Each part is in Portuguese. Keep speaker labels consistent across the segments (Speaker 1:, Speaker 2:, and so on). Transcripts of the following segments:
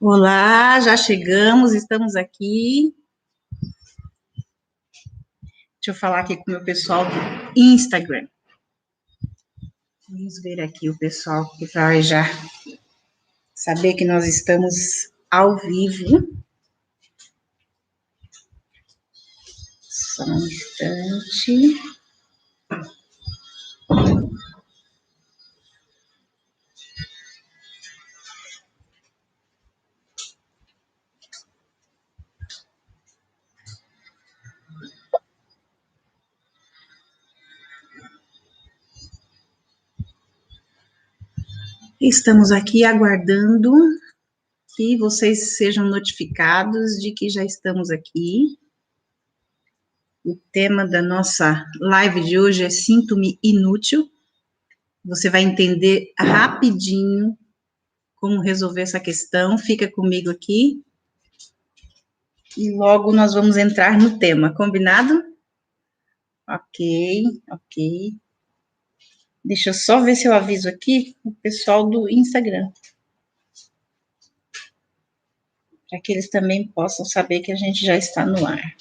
Speaker 1: Olá, já chegamos, estamos aqui. Deixa eu falar aqui com o meu pessoal do Instagram. Vamos ver aqui o pessoal que vai já saber que nós estamos ao vivo. Só um instante. Estamos aqui aguardando que vocês sejam notificados de que já estamos aqui. O tema da nossa live de hoje é Sinto-me Inútil. Você vai entender rapidinho como resolver essa questão. Fica comigo aqui. E logo nós vamos entrar no tema, combinado? Ok. Deixa eu só ver se eu aviso aqui o pessoal do Instagram. Para que eles também possam saber que a gente já está no ar.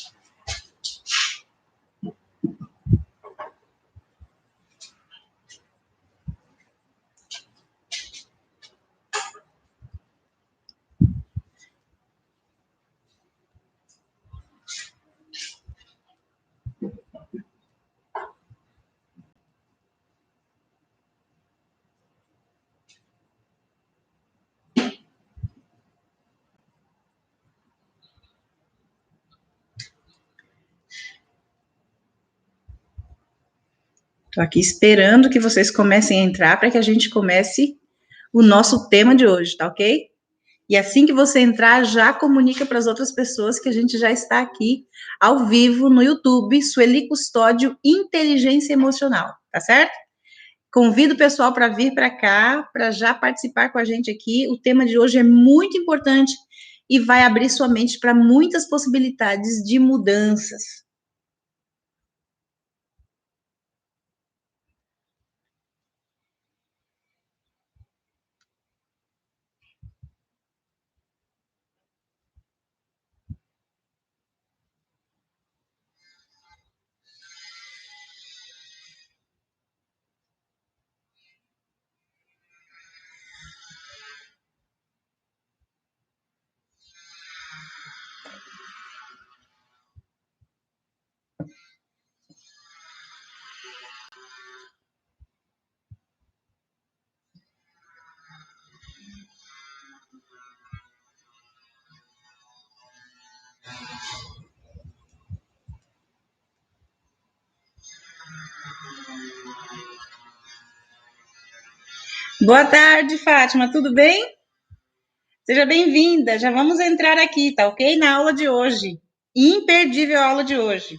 Speaker 1: Estou aqui esperando que vocês comecem a entrar para que a gente comece o nosso tema de hoje, tá ok? E assim que você entrar, já comunica para as outras pessoas que a gente já está aqui ao vivo no YouTube, Sueli Custódio Inteligência Emocional, tá certo? Convido o pessoal para vir para cá, para já participar com a gente aqui. O tema de hoje é muito importante e vai abrir sua mente para muitas possibilidades de mudanças. Boa tarde, Fátima, tudo bem? Seja bem-vinda, já vamos entrar aqui, tá ok? Na aula de hoje. Imperdível a aula de hoje.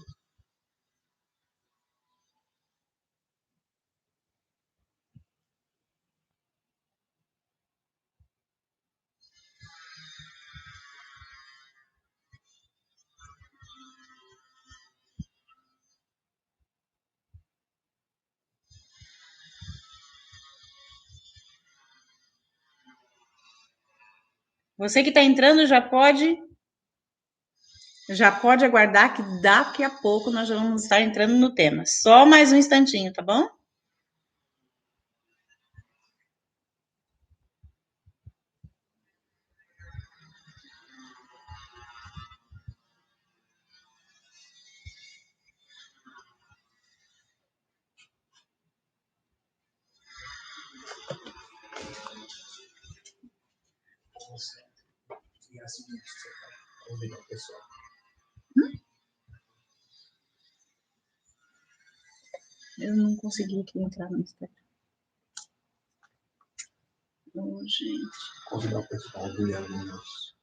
Speaker 1: Você que está entrando já pode aguardar que daqui a pouco nós já vamos estar entrando no tema. Só mais um instantinho, tá bom? Eu não consegui aqui entrar no Instagram. Oh, gente. Convidar o pessoal do News.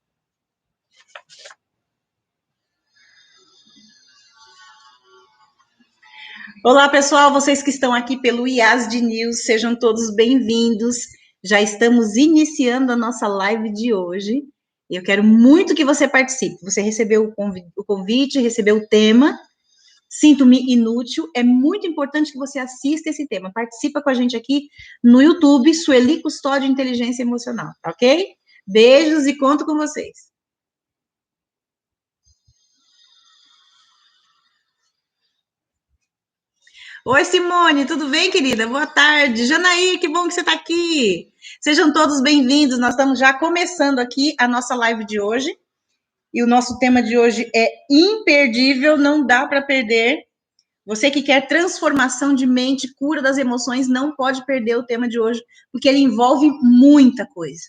Speaker 1: Olá, pessoal, vocês que estão aqui pelo IASD News, sejam todos bem-vindos. Já estamos iniciando a nossa live de hoje. Eu quero muito que você participe. Você recebeu o convite, recebeu o tema. Sinto-me inútil. É muito importante que você assista esse tema. Participa com a gente aqui no YouTube, Sueli Custódio Inteligência Emocional, tá ok? Beijos e conto com vocês. Oi, Simone, tudo bem, querida? Boa tarde. Janaí, que bom que você está aqui. Sejam todos bem-vindos. Nós estamos já começando aqui a nossa live de hoje. E o nosso tema de hoje é imperdível, não dá para perder. Você que quer transformação de mente, cura das emoções, não pode perder o tema de hoje, porque ele envolve muita coisa.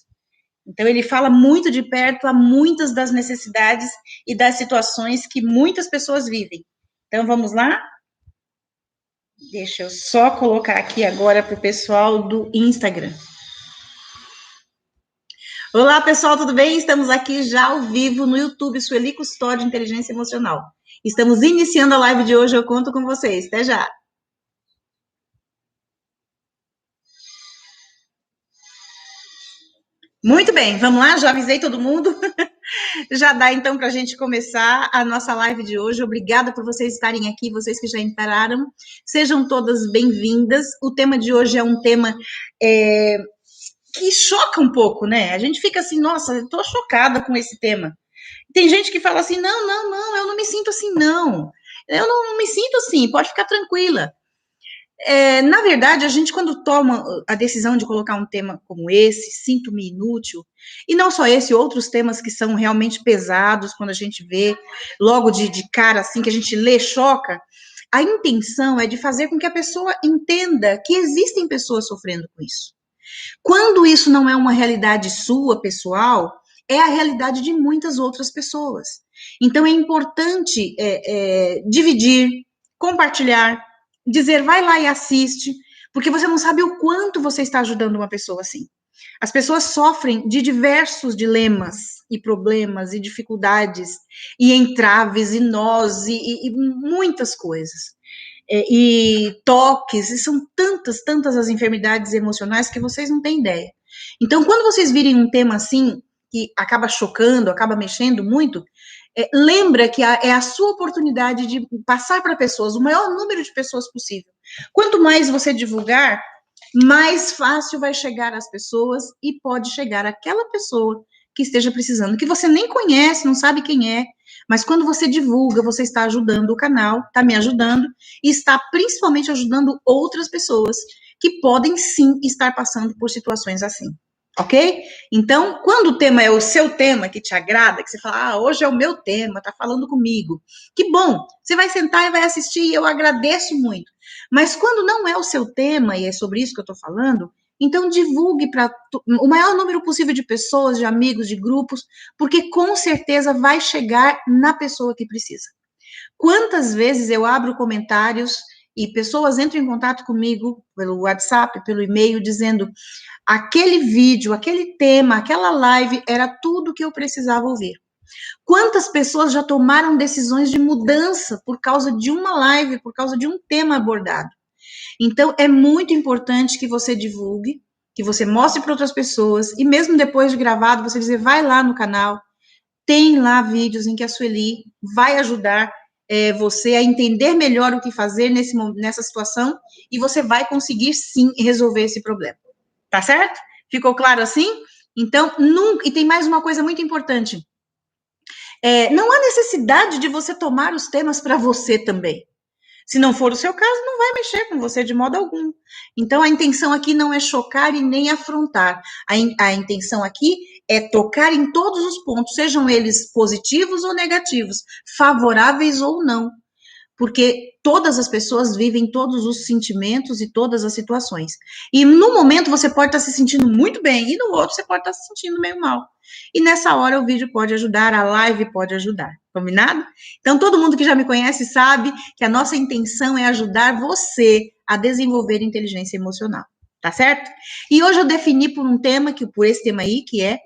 Speaker 1: Então, ele fala muito de perto a muitas das necessidades e das situações que muitas pessoas vivem. Então, vamos lá? Deixa eu só colocar aqui agora para o pessoal do Instagram. Olá, pessoal, tudo bem? Estamos aqui já ao vivo no YouTube, Sueli Custódio Inteligência Emocional. Estamos iniciando a live de hoje, eu conto com vocês. Até já! Muito bem, vamos lá, já avisei todo mundo. Já dá então para a gente começar a nossa live de hoje. Obrigada por vocês estarem aqui, vocês que já entraram. Sejam todas bem-vindas. O tema de hoje é um tema que choca um pouco, né? A gente fica assim, nossa, eu tô chocada com esse tema. Tem gente que fala assim, não, eu não me sinto assim, não. Eu não me sinto assim, pode ficar tranquila. Na verdade, a gente, quando toma a decisão de colocar um tema como esse, sinto-me inútil, e não só esse, outros temas que são realmente pesados, quando a gente vê logo de cara, assim, que a gente lê, choca, a intenção é de fazer com que a pessoa entenda que existem pessoas sofrendo com isso. Quando isso não é uma realidade sua, pessoal, é a realidade de muitas outras pessoas. Então, é importante dividir, compartilhar, dizer, vai lá e assiste, porque você não sabe o quanto você está ajudando uma pessoa assim. As pessoas sofrem de diversos dilemas e problemas e dificuldades e entraves e nós e muitas coisas. E toques, e são tantas as enfermidades emocionais que vocês não têm ideia. Então, quando vocês virem um tema assim, que acaba chocando, acaba mexendo muito, lembra que é a sua oportunidade de passar para pessoas, o maior número de pessoas possível. Quanto mais você divulgar, mais fácil vai chegar às pessoas e pode chegar àquela pessoa que esteja precisando, que você nem conhece, não sabe quem é, mas quando você divulga, você está ajudando o canal, está me ajudando e está principalmente ajudando outras pessoas que podem sim estar passando por situações assim. Ok? Então, quando o tema é o seu tema que te agrada, que você fala, hoje é o meu tema, tá falando comigo. Que bom, você vai sentar e vai assistir, e eu agradeço muito. Mas quando não é o seu tema, e é sobre isso que eu tô falando, então divulgue para o maior número possível de pessoas, de amigos, de grupos, porque com certeza vai chegar na pessoa que precisa. Quantas vezes eu abro comentários e pessoas entram em contato comigo pelo WhatsApp, pelo e-mail, dizendo aquele vídeo, aquele tema, aquela live era tudo que eu precisava ouvir. Quantas pessoas já tomaram decisões de mudança por causa de uma live, por causa de um tema abordado? Então, é muito importante que você divulgue, que você mostre para outras pessoas, e mesmo depois de gravado, você dizer, vai lá no canal, tem lá vídeos em que a Sueli vai ajudar você a entender melhor o que fazer nessa situação, e você vai conseguir sim resolver esse problema. Tá certo? Ficou claro assim? Então, nunca. E tem mais uma coisa muito importante. Não há necessidade de você tomar os temas para você também. Se não for o seu caso, não vai mexer com você de modo algum. Então, a intenção aqui não é chocar e nem afrontar. A intenção aqui é tocar em todos os pontos, sejam eles positivos ou negativos, favoráveis ou não. Porque todas as pessoas vivem todos os sentimentos e todas as situações. E no momento você pode estar se sentindo muito bem, e no outro você pode estar se sentindo meio mal. E nessa hora o vídeo pode ajudar, a live pode ajudar. Combinado? Então, todo mundo que já me conhece sabe que a nossa intenção é ajudar você a desenvolver inteligência emocional. Tá certo? E hoje eu defini por um tema, por esse tema aí, que é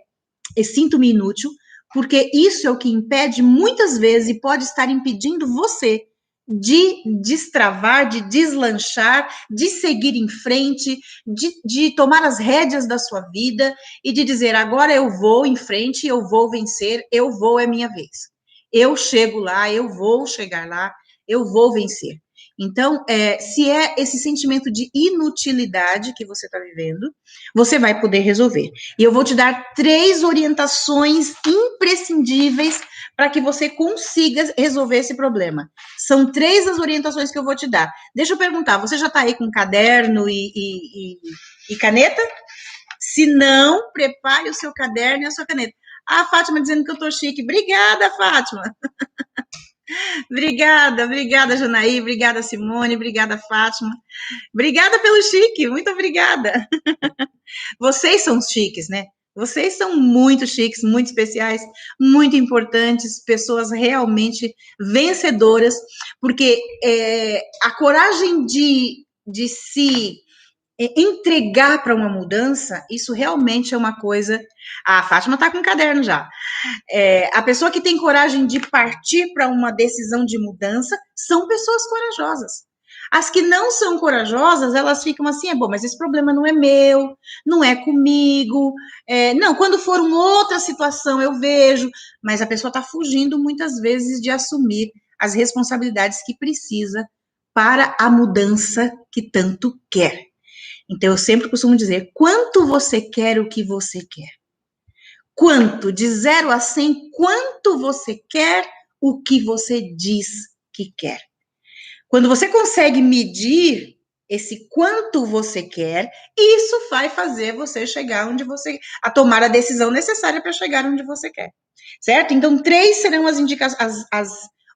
Speaker 1: sinto-me inútil, porque isso é o que impede muitas vezes e pode estar impedindo você de destravar, de deslanchar, de seguir em frente, de tomar as rédeas da sua vida e de dizer, agora eu vou em frente, eu vou vencer, eu vou, é minha vez. Eu chego lá, eu vou chegar lá, eu vou vencer. Então, se é esse sentimento de inutilidade que você está vivendo, você vai poder resolver. E eu vou te dar 3 orientações imprescindíveis para que você consiga resolver esse problema. São 3 as orientações que eu vou te dar. Deixa eu perguntar, você já está aí com caderno e caneta? Se não, prepare o seu caderno e a sua caneta. Ah, Fátima dizendo que eu tô chique. Obrigada, Fátima. Obrigada, Janaí. Obrigada, Simone. Obrigada, Fátima. Obrigada pelo chique. Muito obrigada. Vocês são chiques, né? Vocês são muito chiques, muito especiais, muito importantes, pessoas realmente vencedoras, porque a coragem de se entregar para uma mudança, isso realmente é uma coisa. A Fátima está com um caderno já. A pessoa que tem coragem de partir para uma decisão de mudança são pessoas corajosas. As que não são corajosas, elas ficam assim, bom, mas esse problema não é meu, não é comigo, não, quando for uma outra situação eu vejo, mas a pessoa está fugindo muitas vezes de assumir as responsabilidades que precisa para a mudança que tanto quer. Então, eu sempre costumo dizer, quanto você quer o que você quer? Quanto? De 0 a 100, quanto você quer o que você diz que quer? Quando você consegue medir esse quanto você quer, isso vai fazer você chegar onde você... a tomar a decisão necessária para chegar onde você quer. Certo? Então, 3 serão as indicações, as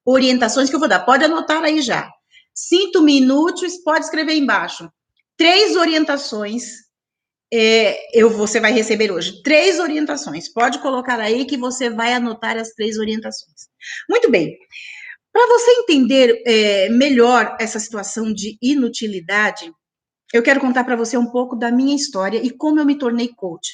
Speaker 1: orientações que eu vou dar. Pode anotar aí já. Sinto-me inútil, pode escrever embaixo. 3 orientações você vai receber hoje 3 orientações. Pode colocar aí que você vai anotar as 3 orientações. Muito bem. Para você entender melhor essa situação de inutilidade, eu quero contar para você um pouco da minha história e como eu me tornei coach.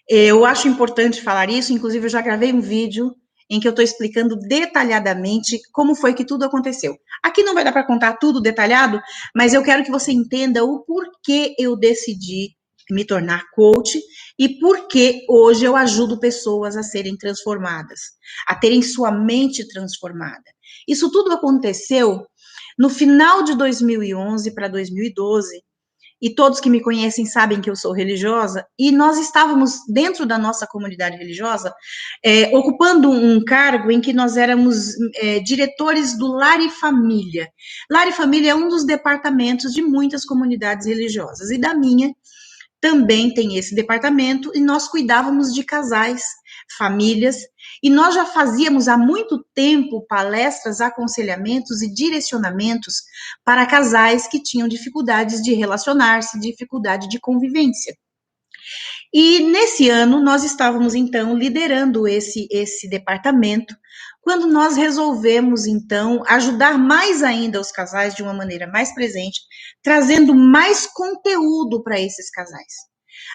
Speaker 1: Eu acho importante falar isso, inclusive eu já gravei um vídeo em que eu estou explicando detalhadamente como foi que tudo aconteceu. Aqui não vai dar para contar tudo detalhado, mas eu quero que você entenda o porquê eu decidi me tornar coach e porquê hoje eu ajudo pessoas a serem transformadas, a terem sua mente transformada. Isso tudo aconteceu no final de 2011 para 2012, e todos que me conhecem sabem que eu sou religiosa, e nós estávamos dentro da nossa comunidade religiosa, ocupando um cargo em que nós éramos diretores do Lar e Família. Lar e Família é um dos departamentos de muitas comunidades religiosas, e da minha também tem esse departamento, e nós cuidávamos de casais, famílias, e nós já fazíamos há muito tempo palestras, aconselhamentos e direcionamentos para casais que tinham dificuldades de relacionar-se, dificuldade de convivência. E nesse ano nós estávamos então liderando esse departamento, quando nós resolvemos então ajudar mais ainda os casais de uma maneira mais presente, trazendo mais conteúdo para esses casais.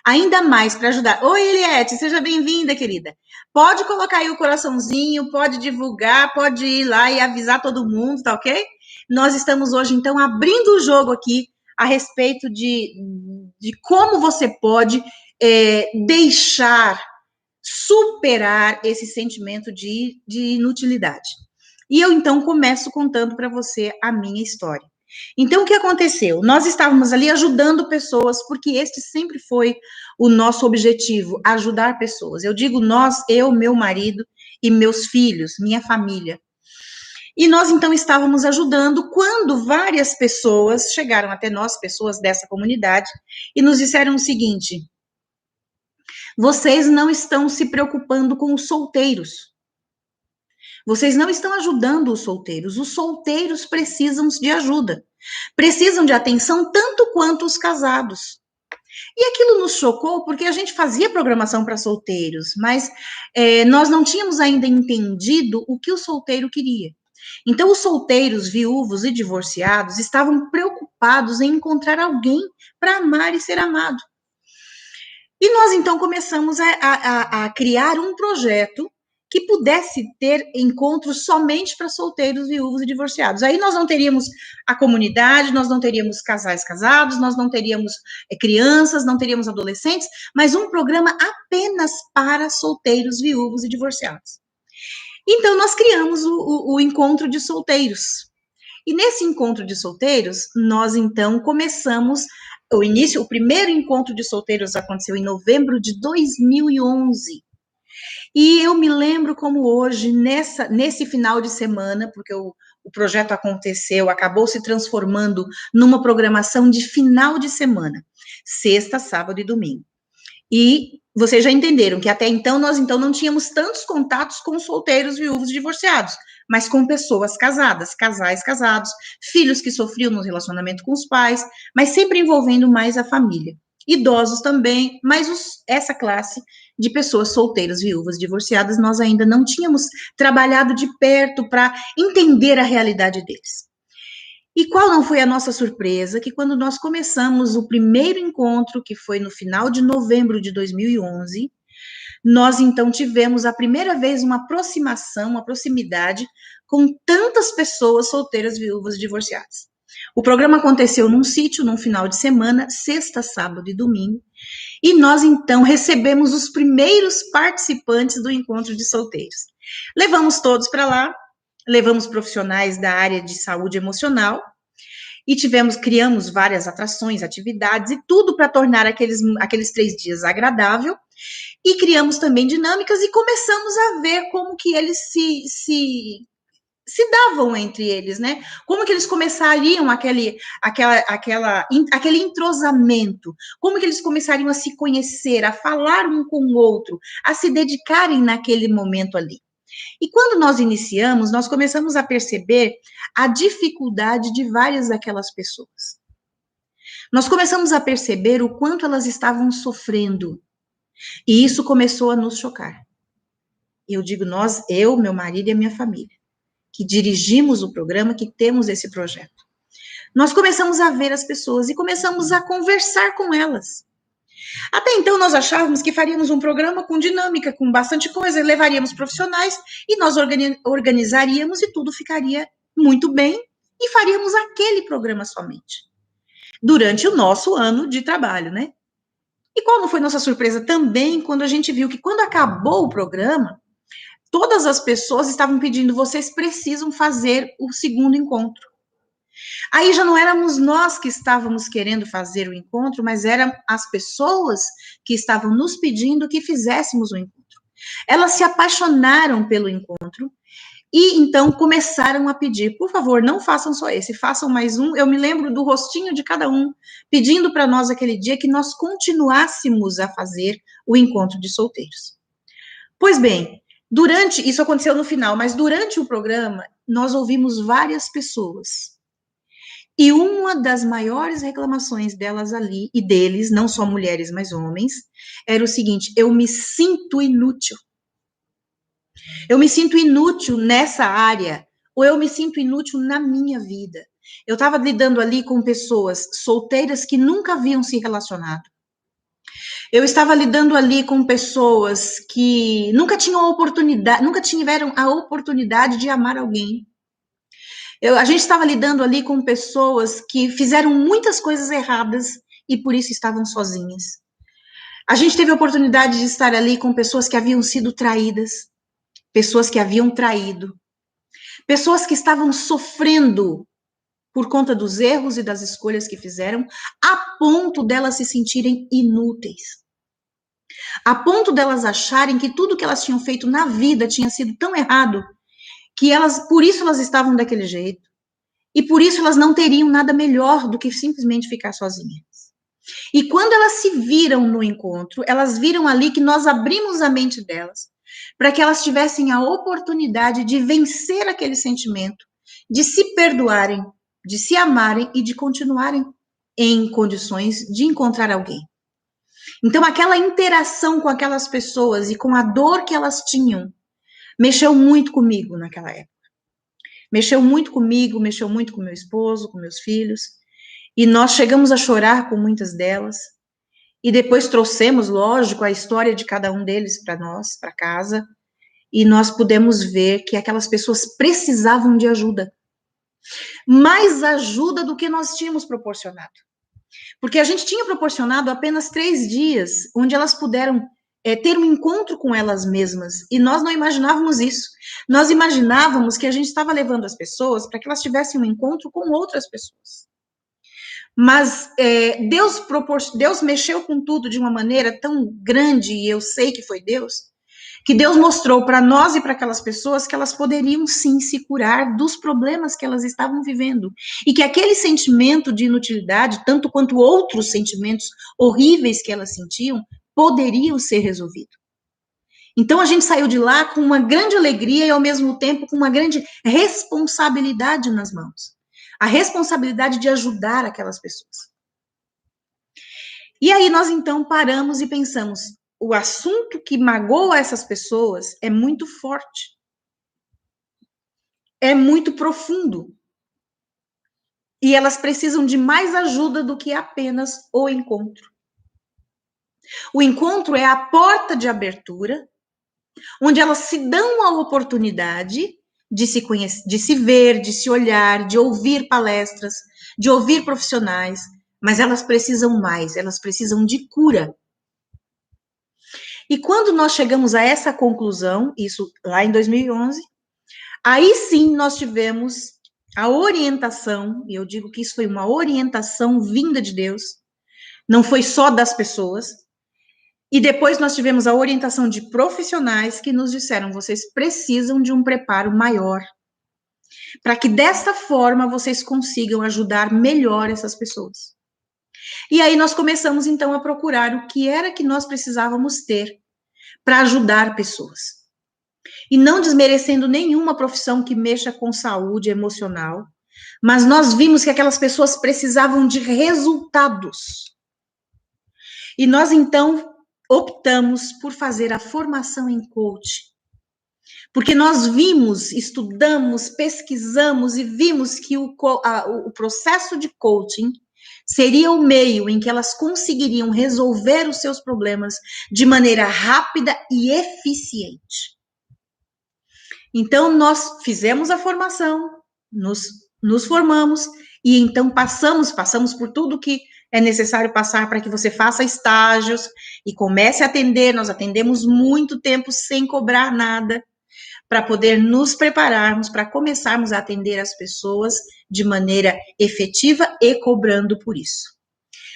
Speaker 1: Ainda mais para ajudar. Oi, Eliette, seja bem-vinda, querida. Pode colocar aí o coraçãozinho, pode divulgar, pode ir lá e avisar todo mundo, tá ok? Nós estamos hoje, então, abrindo o jogo aqui a respeito de como você pode deixar, superar esse sentimento de inutilidade. E eu, então, começo contando para você a minha história. Então, o que aconteceu? Nós estávamos ali ajudando pessoas, porque este sempre foi o nosso objetivo, ajudar pessoas. Eu digo nós, eu, meu marido e meus filhos, minha família. E nós, então, estávamos ajudando quando várias pessoas chegaram até nós, pessoas dessa comunidade, e nos disseram o seguinte: vocês não estão se preocupando com os solteiros. Vocês não estão ajudando os solteiros. Os solteiros precisam de ajuda. Precisam de atenção tanto quanto os casados. E aquilo nos chocou porque a gente fazia programação para solteiros, mas nós não tínhamos ainda entendido o que o solteiro queria. Então, os solteiros, viúvos e divorciados estavam preocupados em encontrar alguém para amar e ser amado. E nós, então, começamos a criar um projeto que pudesse ter encontros somente para solteiros, viúvos e divorciados. Aí nós não teríamos a comunidade, nós não teríamos casais casados, nós não teríamos crianças, não teríamos adolescentes, mas um programa apenas para solteiros, viúvos e divorciados. Então, nós criamos o encontro de solteiros. E nesse encontro de solteiros, nós então começamos o primeiro encontro de solteiros aconteceu em novembro de 2011. E eu me lembro como hoje, nesse final de semana, porque o projeto aconteceu, acabou se transformando numa programação de final de semana, sexta, sábado e domingo. E vocês já entenderam que até então nós então não tínhamos tantos contatos com solteiros, viúvos, divorciados, mas com pessoas casadas, casais casados, filhos que sofriam no relacionamento com os pais, mas sempre envolvendo mais a família. Idosos também, mas essa classe de pessoas solteiras, viúvas, divorciadas, nós ainda não tínhamos trabalhado de perto para entender a realidade deles. E qual não foi a nossa surpresa que quando nós começamos o primeiro encontro, que foi no final de novembro de 2011, nós então tivemos a primeira vez uma aproximação, uma proximidade com tantas pessoas solteiras, viúvas, divorciadas. O programa aconteceu num sítio, num final de semana, sexta, sábado e domingo, e nós então recebemos os primeiros participantes do encontro de solteiros. Levamos todos para lá, levamos profissionais da área de saúde emocional e criamos várias atrações, atividades e tudo para tornar aqueles 3 dias agradável. E criamos também dinâmicas e começamos a ver como que eles se davam entre eles, né? Como que eles começariam aquele entrosamento, como que eles começariam a se conhecer, a falar um com o outro, a se dedicarem naquele momento ali. E quando nós iniciamos, nós começamos a perceber a dificuldade de várias daquelas pessoas. Nós começamos a perceber o quanto elas estavam sofrendo. E isso começou a nos chocar. Eu digo nós, eu, meu marido e a minha família, que dirigimos o programa, que temos esse projeto. Nós começamos a ver as pessoas e começamos a conversar com elas. Até então, nós achávamos que faríamos um programa com dinâmica, com bastante coisa, levaríamos profissionais e nós organizaríamos e tudo ficaria muito bem e faríamos aquele programa somente, durante o nosso ano de trabalho, né? E qual não foi nossa surpresa também quando a gente viu que quando acabou o programa, todas as pessoas estavam pedindo, vocês precisam fazer o segundo encontro. Aí já não éramos nós que estávamos querendo fazer o encontro, mas eram as pessoas que estavam nos pedindo que fizéssemos o encontro. Elas se apaixonaram pelo encontro e então começaram a pedir, por favor, não façam só esse, façam mais um. Eu me lembro do rostinho de cada um, pedindo para nós aquele dia que nós continuássemos a fazer o encontro de solteiros. Pois bem, isso aconteceu no final, mas durante o programa, nós ouvimos várias pessoas. E uma das maiores reclamações delas ali, e deles, não só mulheres, mas homens, era o seguinte: eu me sinto inútil. Eu me sinto inútil nessa área, ou eu me sinto inútil na minha vida. Eu estava lidando ali com pessoas solteiras que nunca haviam se relacionado. Eu estava lidando ali com pessoas que nunca tiveram a oportunidade de amar alguém. A gente estava lidando ali com pessoas que fizeram muitas coisas erradas e por isso estavam sozinhas. A gente teve a oportunidade de estar ali com pessoas que haviam sido traídas, pessoas que haviam traído, pessoas que estavam sofrendo por conta dos erros e das escolhas que fizeram, a ponto delas se sentirem inúteis. A ponto delas acharem que tudo que elas tinham feito na vida tinha sido tão errado, que por isso elas estavam daquele jeito. E por isso elas não teriam nada melhor do que simplesmente ficar sozinhas. E quando elas se viram no encontro, elas viram ali que nós abrimos a mente delas para que elas tivessem a oportunidade de vencer aquele sentimento, de se perdoarem, de se amarem e de continuarem em condições de encontrar alguém. Então, aquela interação com aquelas pessoas e com a dor que elas tinham, mexeu muito comigo naquela época. Mexeu muito comigo, mexeu muito com meu esposo, com meus filhos. E nós chegamos a chorar com muitas delas. E depois trouxemos, lógico, a história de cada um deles para nós, para casa. E nós pudemos ver que aquelas pessoas precisavam de ajuda. Mais ajuda do que nós tínhamos proporcionado. Porque a gente tinha proporcionado apenas 3 dias, onde elas puderam ter um encontro com elas mesmas. E nós não imaginávamos isso. Nós imaginávamos que a gente estava levando as pessoas para que elas tivessem um encontro com outras pessoas. Mas Deus mexeu com tudo de uma maneira tão grande, e eu sei que foi Deus, que Deus mostrou para nós e para aquelas pessoas que elas poderiam sim se curar dos problemas que elas estavam vivendo. E que aquele sentimento de inutilidade, tanto quanto outros sentimentos horríveis que elas sentiam, poderiam ser resolvidos. Então a gente saiu de lá com uma grande alegria e ao mesmo tempo com uma grande responsabilidade nas mãos. A responsabilidade de ajudar aquelas pessoas. E aí nós então paramos e pensamos, o assunto que magoa essas pessoas é muito forte. É muito profundo. E elas precisam de mais ajuda do que apenas o encontro. O encontro é a porta de abertura, onde elas se dão a oportunidade de se conhecer, de se ver, de se olhar, de ouvir palestras, de ouvir profissionais, mas elas precisam mais, elas precisam de cura. E quando nós chegamos a essa conclusão, isso lá em 2011, aí sim nós tivemos a orientação, e eu digo que isso foi uma orientação vinda de Deus, não foi só das pessoas, e depois nós tivemos a orientação de profissionais que nos disseram, vocês precisam de um preparo maior, para que dessa forma vocês consigam ajudar melhor essas pessoas. E aí nós começamos então a procurar o que era que nós precisávamos ter para ajudar pessoas. E não desmerecendo nenhuma profissão que mexa com saúde emocional, mas nós vimos que aquelas pessoas precisavam de resultados. E nós então optamos por fazer a formação em coaching. Porque nós vimos, estudamos, pesquisamos e vimos que o processo de coaching seria o meio em que elas conseguiriam resolver os seus problemas de maneira rápida e eficiente. Então, nós fizemos a formação, nos formamos e então passamos por tudo que é necessário passar para que você faça estágios e comece a atender. Nós atendemos muito tempo sem cobrar nada, para poder nos prepararmos, para começarmos a atender as pessoas de maneira efetiva e cobrando por isso.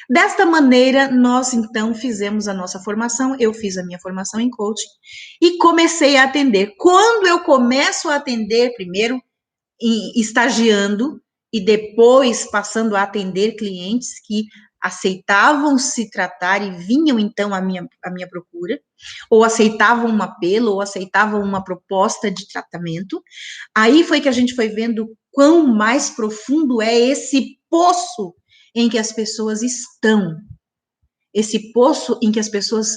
Speaker 1: Desta maneira, nós então fizemos a nossa formação, eu fiz a minha formação em coaching e comecei a atender. Quando eu começo a atender, primeiro estagiando e depois passando a atender clientes que aceitavam se tratar e vinham então à minha procura, ou aceitavam um apelo, ou aceitavam uma proposta de tratamento, aí foi que a gente foi vendo quão mais profundo é esse poço em que as pessoas estão, esse poço em que as pessoas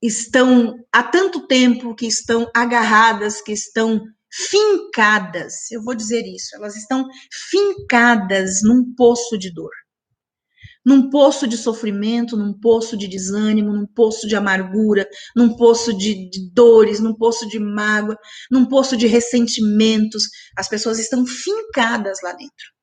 Speaker 1: estão há tanto tempo, que estão agarradas, que estão fincadas, eu vou dizer isso, elas estão fincadas num poço de dor, num poço de sofrimento, num poço de desânimo, num poço de amargura, num poço de dores, num poço de mágoa, num poço de ressentimentos, as pessoas estão fincadas lá dentro.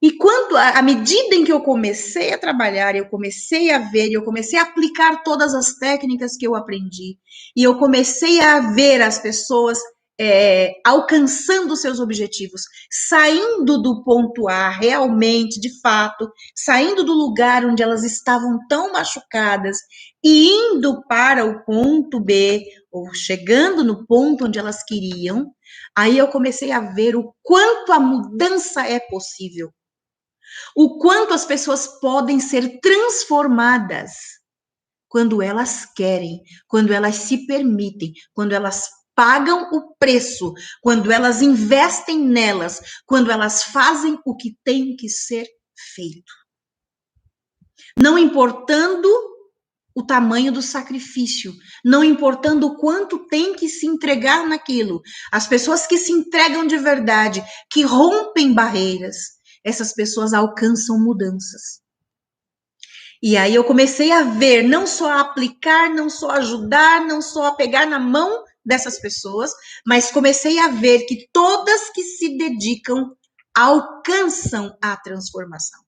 Speaker 1: E quando, à medida em que eu comecei a trabalhar, eu comecei a ver, eu comecei a aplicar todas as técnicas que eu aprendi, e eu comecei a ver as pessoas alcançando seus objetivos, saindo do ponto A, realmente, de fato, saindo do lugar onde elas estavam tão machucadas e indo para o ponto B, ou chegando no ponto onde elas queriam, aí eu comecei a ver o quanto a mudança é possível. O quanto as pessoas podem ser transformadas quando elas querem, quando elas se permitem, quando elas pagam o preço, quando elas investem nelas, quando elas fazem o que tem que ser feito. Não importando o tamanho do sacrifício, não importando o quanto tem que se entregar naquilo. As pessoas que se entregam de verdade, que rompem barreiras, essas pessoas alcançam mudanças. E aí eu comecei a ver, não só a aplicar, não só a ajudar, não só a pegar na mão dessas pessoas, mas comecei a ver que todas que se dedicam alcançam a transformação.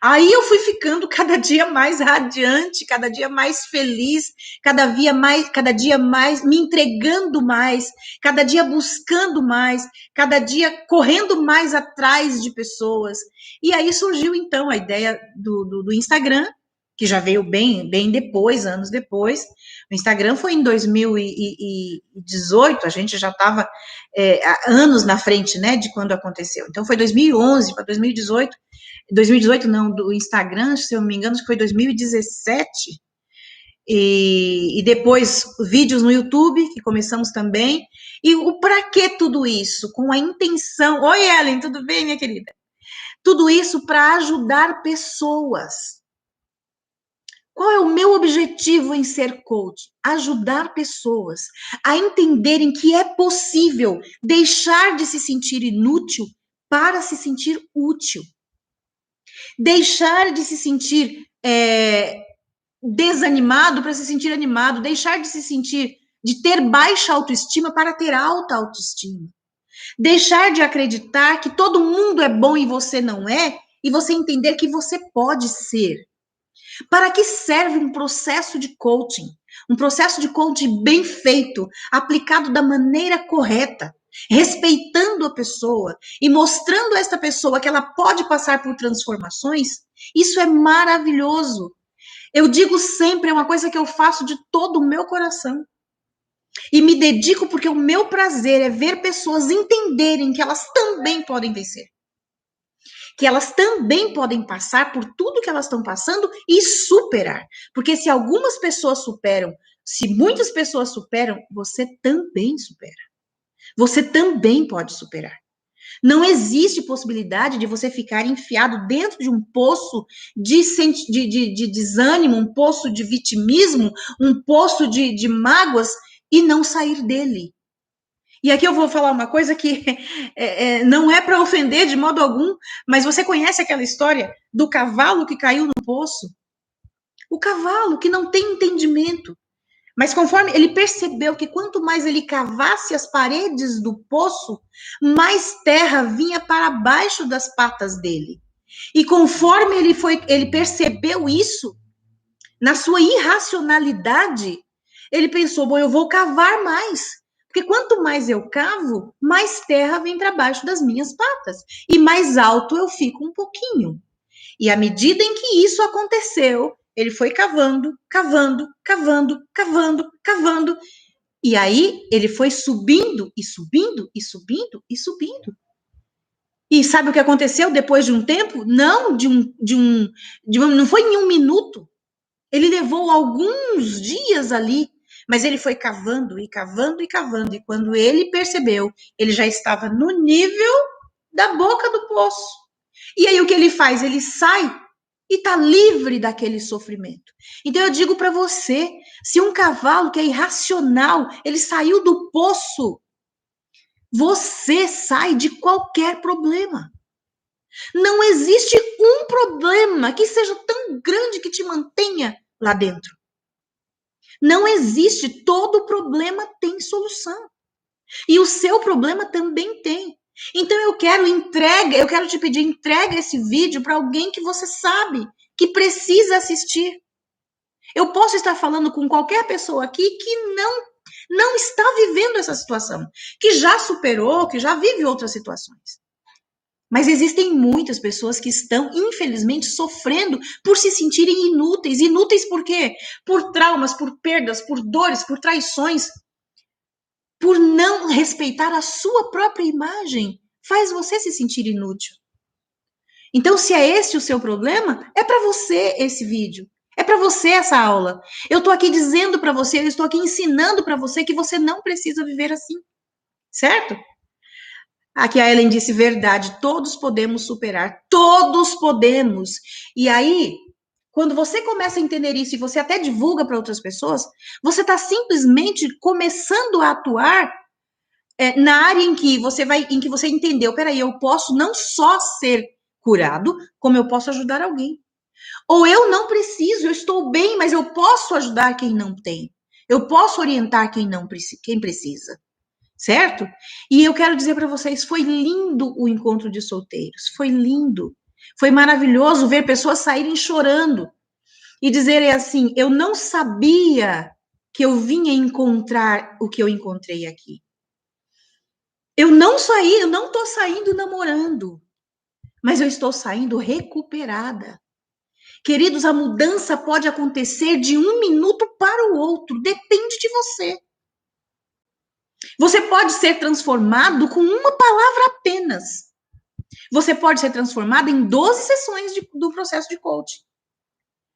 Speaker 1: Aí eu fui ficando cada dia mais radiante, cada dia mais feliz, cada dia mais me entregando mais, cada dia buscando mais, cada dia correndo mais atrás de pessoas. E aí surgiu então a ideia do Instagram, que já veio bem depois, anos depois. O Instagram foi em 2018, a gente já estava anos na frente, né, de quando aconteceu. Então foi 2011 para 2018. 2018 não, do Instagram, se eu não me engano, acho que foi 2017. E depois vídeos no YouTube, que começamos também. E o para que tudo isso? Com a intenção. Oi, Ellen, tudo bem, minha querida? Tudo isso para ajudar pessoas. Qual é o meu objetivo em ser coach? Ajudar pessoas a entenderem que é possível deixar de se sentir inútil para se sentir útil. Deixar de se sentir desanimado para se sentir animado, deixar de se sentir, de ter baixa autoestima para ter alta autoestima. Deixar de acreditar que todo mundo é bom e você não é, e você entender que você pode ser. Para que serve um processo de coaching? Um processo de coaching bem feito, aplicado da maneira correta, respeitando a pessoa e mostrando a esta pessoa que ela pode passar por transformações. Isso é maravilhoso. Eu digo sempre, é uma coisa que eu faço de todo o meu coração. E me dedico porque o meu prazer é ver pessoas entenderem que elas também podem vencer. Que elas também podem passar por tudo que elas estão passando e superar. Porque se algumas pessoas superam, se muitas pessoas superam, você também supera. Você também pode superar. Não existe possibilidade de você ficar enfiado dentro de um poço de desânimo, um poço de vitimismo, um poço de mágoas e não sair dele. E aqui eu vou falar uma coisa que não é para ofender de modo algum, mas você conhece aquela história do cavalo que caiu no poço? O cavalo que não tem entendimento. Mas conforme ele percebeu que quanto mais ele cavasse as paredes do poço, mais terra vinha para baixo das patas dele. E conforme ele percebeu isso, na sua irracionalidade, ele pensou: bom, eu vou cavar mais. Porque quanto mais eu cavo, mais terra vem para baixo das minhas patas. E mais alto eu fico um pouquinho. E à medida em que isso aconteceu, ele foi cavando, cavando, cavando, cavando, cavando. E aí ele foi subindo e subindo e subindo e subindo. E sabe o que aconteceu depois de um tempo? Não não foi em um minuto. Ele levou alguns dias ali, mas ele foi cavando e cavando e cavando. E quando ele percebeu, ele já estava no nível da boca do poço. E aí o que ele faz? Ele sai e está livre daquele sofrimento. Então eu digo para você, se um cavalo que é irracional, ele saiu do poço, você sai de qualquer problema. Não existe um problema que seja tão grande que te mantenha lá dentro. Não existe, todo problema tem solução. E o seu problema também tem. Então eu quero te pedir, entrega esse vídeo para alguém que você sabe que precisa assistir. Eu posso estar falando com qualquer pessoa aqui que não está vivendo essa situação, que já superou, que já vive outras situações. Mas existem muitas pessoas que estão, infelizmente, sofrendo por se sentirem inúteis. Inúteis por quê? Por traumas, por perdas, por dores, por traições, por não respeitar a sua própria imagem, faz você se sentir inútil. Então, se é esse o seu problema, é para você esse vídeo. É para você essa aula. Eu estou aqui dizendo para você, eu estou aqui ensinando para você que você não precisa viver assim. Certo? Aqui a Ellen disse verdade, todos podemos superar, todos podemos. E aí, quando você começa a entender isso e você até divulga para outras pessoas, você está simplesmente começando a atuar na área em que você entendeu, peraí, eu posso não só ser curado, como eu posso ajudar alguém. Ou eu não preciso, eu estou bem, mas eu posso ajudar quem não tem. Eu posso orientar quem precisa. Certo? E eu quero dizer para vocês, foi lindo o encontro de solteiros, foi lindo. Foi maravilhoso ver pessoas saírem chorando e dizerem assim: eu não sabia que eu vinha encontrar o que eu encontrei aqui. Eu não estou saindo namorando, mas eu estou saindo recuperada. Queridos, a mudança pode acontecer de um minuto para o outro, depende de você. Você pode ser transformado com uma palavra apenas. Você pode ser transformado em 12 sessões do processo de coaching.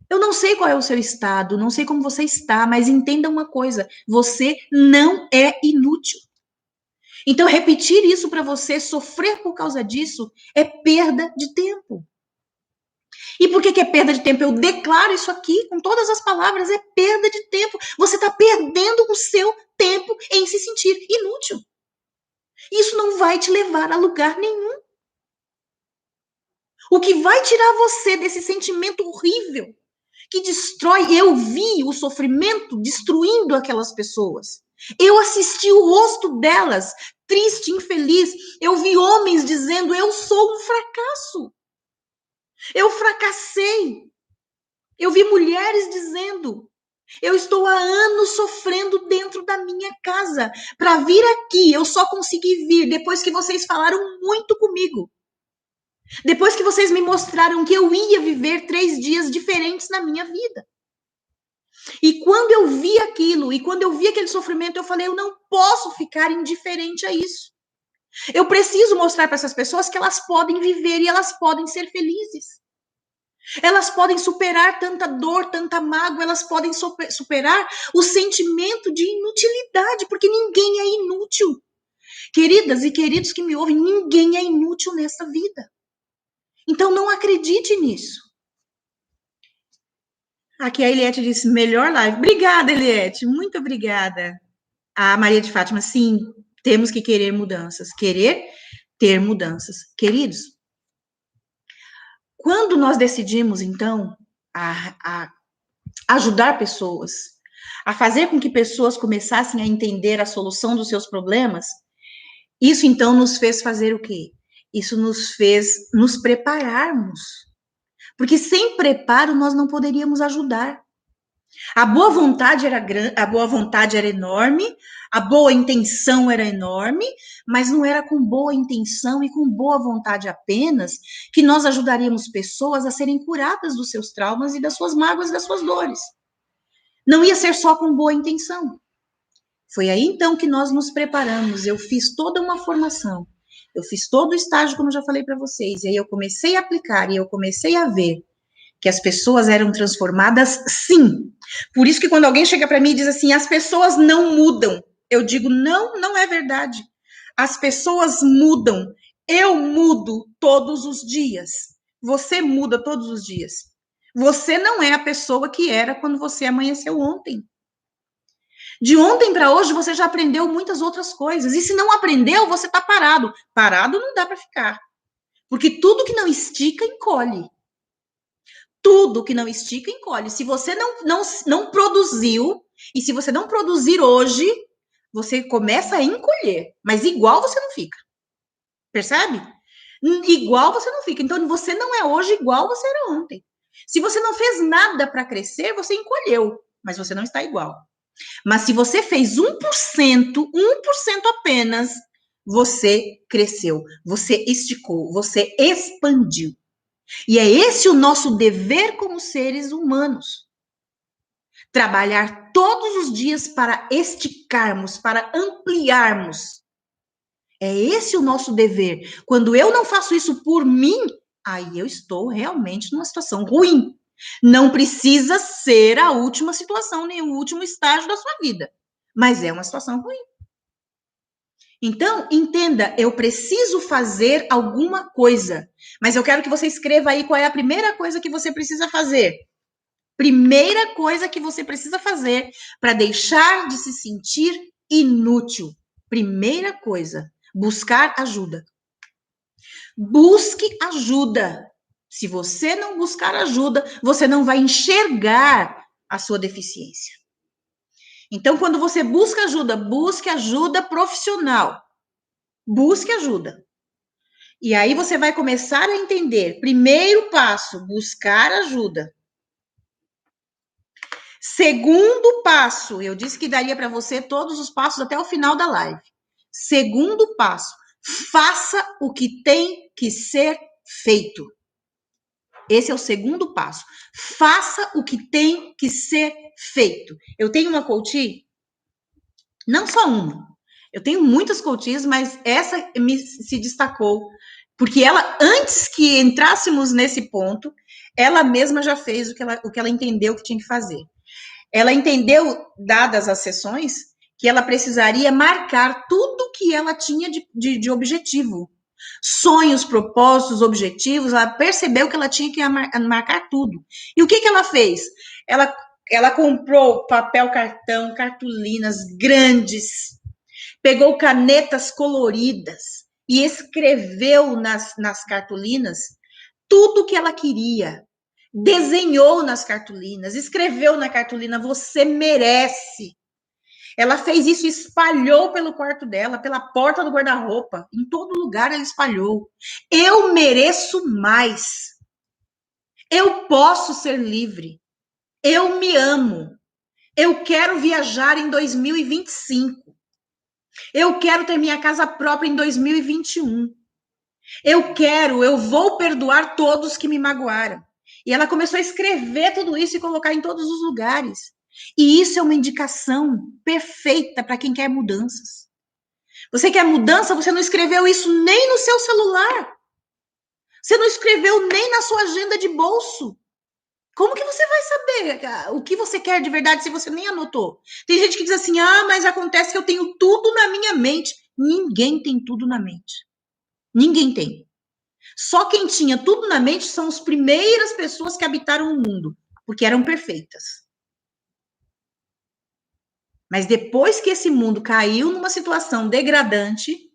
Speaker 1: Eu não sei qual é o seu estado, não sei como você está, mas entenda uma coisa: você não é inútil. Então, repetir isso para você, sofrer por causa disso, é perda de tempo. E por que é perda de tempo? Eu declaro isso aqui com todas as palavras: é perda de tempo. Você está perdendo o seu tempo em se sentir inútil. Isso não vai te levar a lugar nenhum. O que vai tirar você desse sentimento horrível que destrói, eu vi o sofrimento destruindo aquelas pessoas. Eu assisti o rosto delas, triste, infeliz. Eu vi homens dizendo: eu sou um fracasso. Eu fracassei. Eu vi mulheres dizendo: eu estou há anos sofrendo dentro da minha casa. Para vir aqui, eu só consegui vir depois que vocês falaram muito comigo. Depois que vocês me mostraram que eu ia viver 3 dias diferentes na minha vida. E quando eu vi aquilo, e quando eu vi aquele sofrimento, eu falei: eu não posso ficar indiferente a isso. Eu preciso mostrar para essas pessoas que elas podem viver e elas podem ser felizes. Elas podem superar tanta dor, tanta mágoa, elas podem superar o sentimento de inutilidade, porque ninguém é inútil. Queridas e queridos que me ouvem, ninguém é inútil nessa vida. Então não acredite nisso. Aqui a Eliette disse: melhor live. Obrigada, Eliette, muito obrigada. A Maria de Fátima: sim, temos que querer mudanças. Querer ter mudanças. Queridos, quando nós decidimos, então, a ajudar pessoas, a fazer com que pessoas começassem a entender a solução dos seus problemas, isso, então, nos fez fazer o quê? Isso nos fez nos prepararmos. Porque sem preparo, nós não poderíamos ajudar. A boa vontade era grande, a boa vontade era enorme, a boa intenção era enorme, mas não era com boa intenção e com boa vontade apenas que nós ajudaríamos pessoas a serem curadas dos seus traumas e das suas mágoas e das suas dores. Não ia ser só com boa intenção. Foi aí então que nós nos preparamos. Eu fiz toda uma formação, eu fiz todo o estágio, como eu já falei para vocês, e aí eu comecei a aplicar e eu comecei a ver que as pessoas eram transformadas, sim. Por isso que quando alguém chega para mim e diz assim: as pessoas não mudam, eu digo: não, não é verdade. As pessoas mudam. Eu mudo todos os dias. Você muda todos os dias. Você não é a pessoa que era quando você amanheceu ontem. De ontem para hoje você já aprendeu muitas outras coisas. E se não aprendeu, você está parado. Parado não dá para ficar. Porque tudo que não estica, encolhe. Tudo que não estica, encolhe. Se você não produziu, e se você não produzir hoje, você começa a encolher. Mas igual você não fica. Percebe? Igual você não fica. Então, você não é hoje igual você era ontem. Se você não fez nada para crescer, você encolheu. Mas você não está igual. Mas se você fez 1% apenas, você cresceu. Você esticou. Você expandiu. E é esse o nosso dever como seres humanos. Trabalhar todos os dias para esticarmos, para ampliarmos. É esse o nosso dever. Quando eu não faço isso por mim, aí eu estou realmente numa situação ruim. Não precisa ser a última situação, nem o último estágio da sua vida. Mas é uma situação ruim. Então, entenda, eu preciso fazer alguma coisa. Mas eu quero que você escreva aí qual é a primeira coisa que você precisa fazer. Primeira coisa que você precisa fazer para deixar de se sentir inútil. Primeira coisa, buscar ajuda. Busque ajuda. Se você não buscar ajuda, você não vai enxergar a sua deficiência. Então, quando você busca ajuda, busque ajuda profissional. Busque ajuda. E aí você vai começar a entender. Primeiro passo, buscar ajuda. Segundo passo, eu disse que daria para você todos os passos até o final da live. Segundo passo, faça o que tem que ser feito. Esse é o segundo passo. Faça o que tem que ser feito. Eu tenho uma coach, não só uma. Eu tenho muitas coaches, mas essa se destacou. Porque ela, antes que entrássemos nesse ponto, ela mesma já fez o que ela entendeu que tinha que fazer. Ela entendeu, dadas as sessões, que ela precisaria marcar tudo que ela tinha de objetivo. Sonhos, propósitos, objetivos, ela percebeu que ela tinha que marcar tudo. E o que ela fez? Ela comprou papel cartão, cartolinas grandes, pegou canetas coloridas e escreveu nas cartolinas tudo que ela queria. Desenhou nas cartolinas, escreveu na cartolina, você merece. Ela fez isso e espalhou pelo quarto dela, pela porta do guarda-roupa, em todo lugar ela espalhou. Eu mereço mais. Eu posso ser livre. Eu me amo. Eu quero viajar em 2025. Eu quero ter minha casa própria em 2021. Eu vou perdoar todos que me magoaram. E ela começou a escrever tudo isso e colocar em todos os lugares. E isso é uma indicação perfeita para quem quer mudanças. Você quer mudança, você não escreveu isso nem no seu celular. Você não escreveu nem na sua agenda de bolso. Como que você vai saber o que você quer de verdade se você nem anotou? Tem gente que diz assim, mas acontece que eu tenho tudo na minha mente. Ninguém tem tudo na mente. Ninguém tem. Só quem tinha tudo na mente são as primeiras pessoas que habitaram o mundo, porque eram perfeitas. Mas depois que esse mundo caiu numa situação degradante,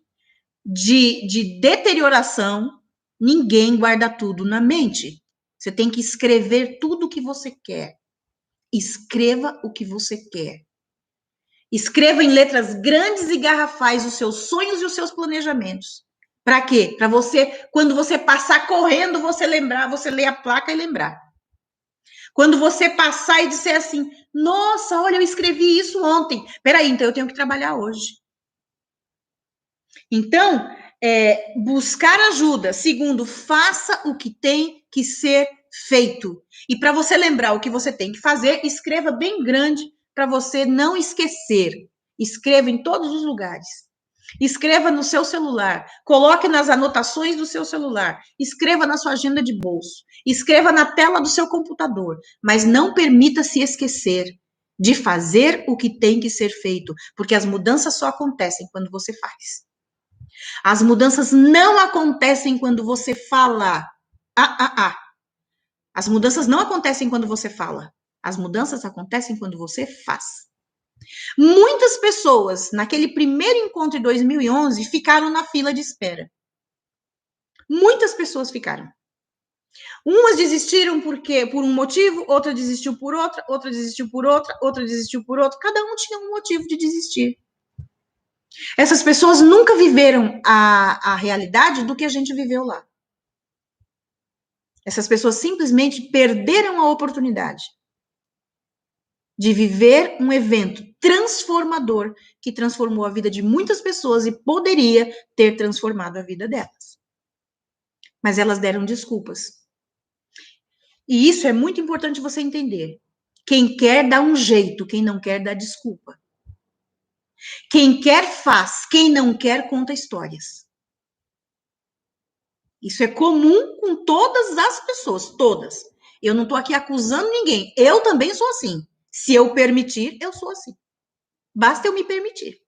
Speaker 1: de deterioração, ninguém guarda tudo na mente. Você tem que escrever tudo o que você quer. Escreva o que você quer. Escreva em letras grandes e garrafais os seus sonhos e os seus planejamentos. Para quê? Para você, quando você passar correndo, você lembrar, você ler a placa e lembrar. Quando você passar e disser assim, nossa, olha, eu escrevi isso ontem. Peraí, então eu tenho que trabalhar hoje. Então, buscar ajuda. Segundo, faça o que tem que ser feito. E para você lembrar o que você tem que fazer, escreva bem grande para você não esquecer. Escreva em todos os lugares. Escreva no seu celular, coloque nas anotações do seu celular, escreva na sua agenda de bolso, escreva na tela do seu computador, mas não permita se esquecer de fazer o que tem que ser feito, porque as mudanças só acontecem quando você faz. As mudanças não acontecem quando você fala. As mudanças não acontecem quando você fala. As mudanças acontecem quando você faz. Muitas pessoas, naquele primeiro encontro de 2011, ficaram na fila de espera. Muitas pessoas ficaram. Umas desistiram por um motivo, outra desistiu por outra desistiu por outra desistiu por outra. Cada um tinha um motivo de desistir. Essas pessoas nunca viveram a realidade do que a gente viveu lá. Essas pessoas simplesmente perderam a oportunidade de viver um evento transformador que transformou a vida de muitas pessoas e poderia ter transformado a vida delas. Mas elas deram desculpas. E isso é muito importante você entender. Quem quer dá um jeito, quem não quer dá desculpa. Quem quer faz, quem não quer conta histórias. Isso é comum com todas as pessoas, todas. Eu não estou aqui acusando ninguém. Eu também sou assim. Se eu permitir, eu sou assim. Basta eu me permitir.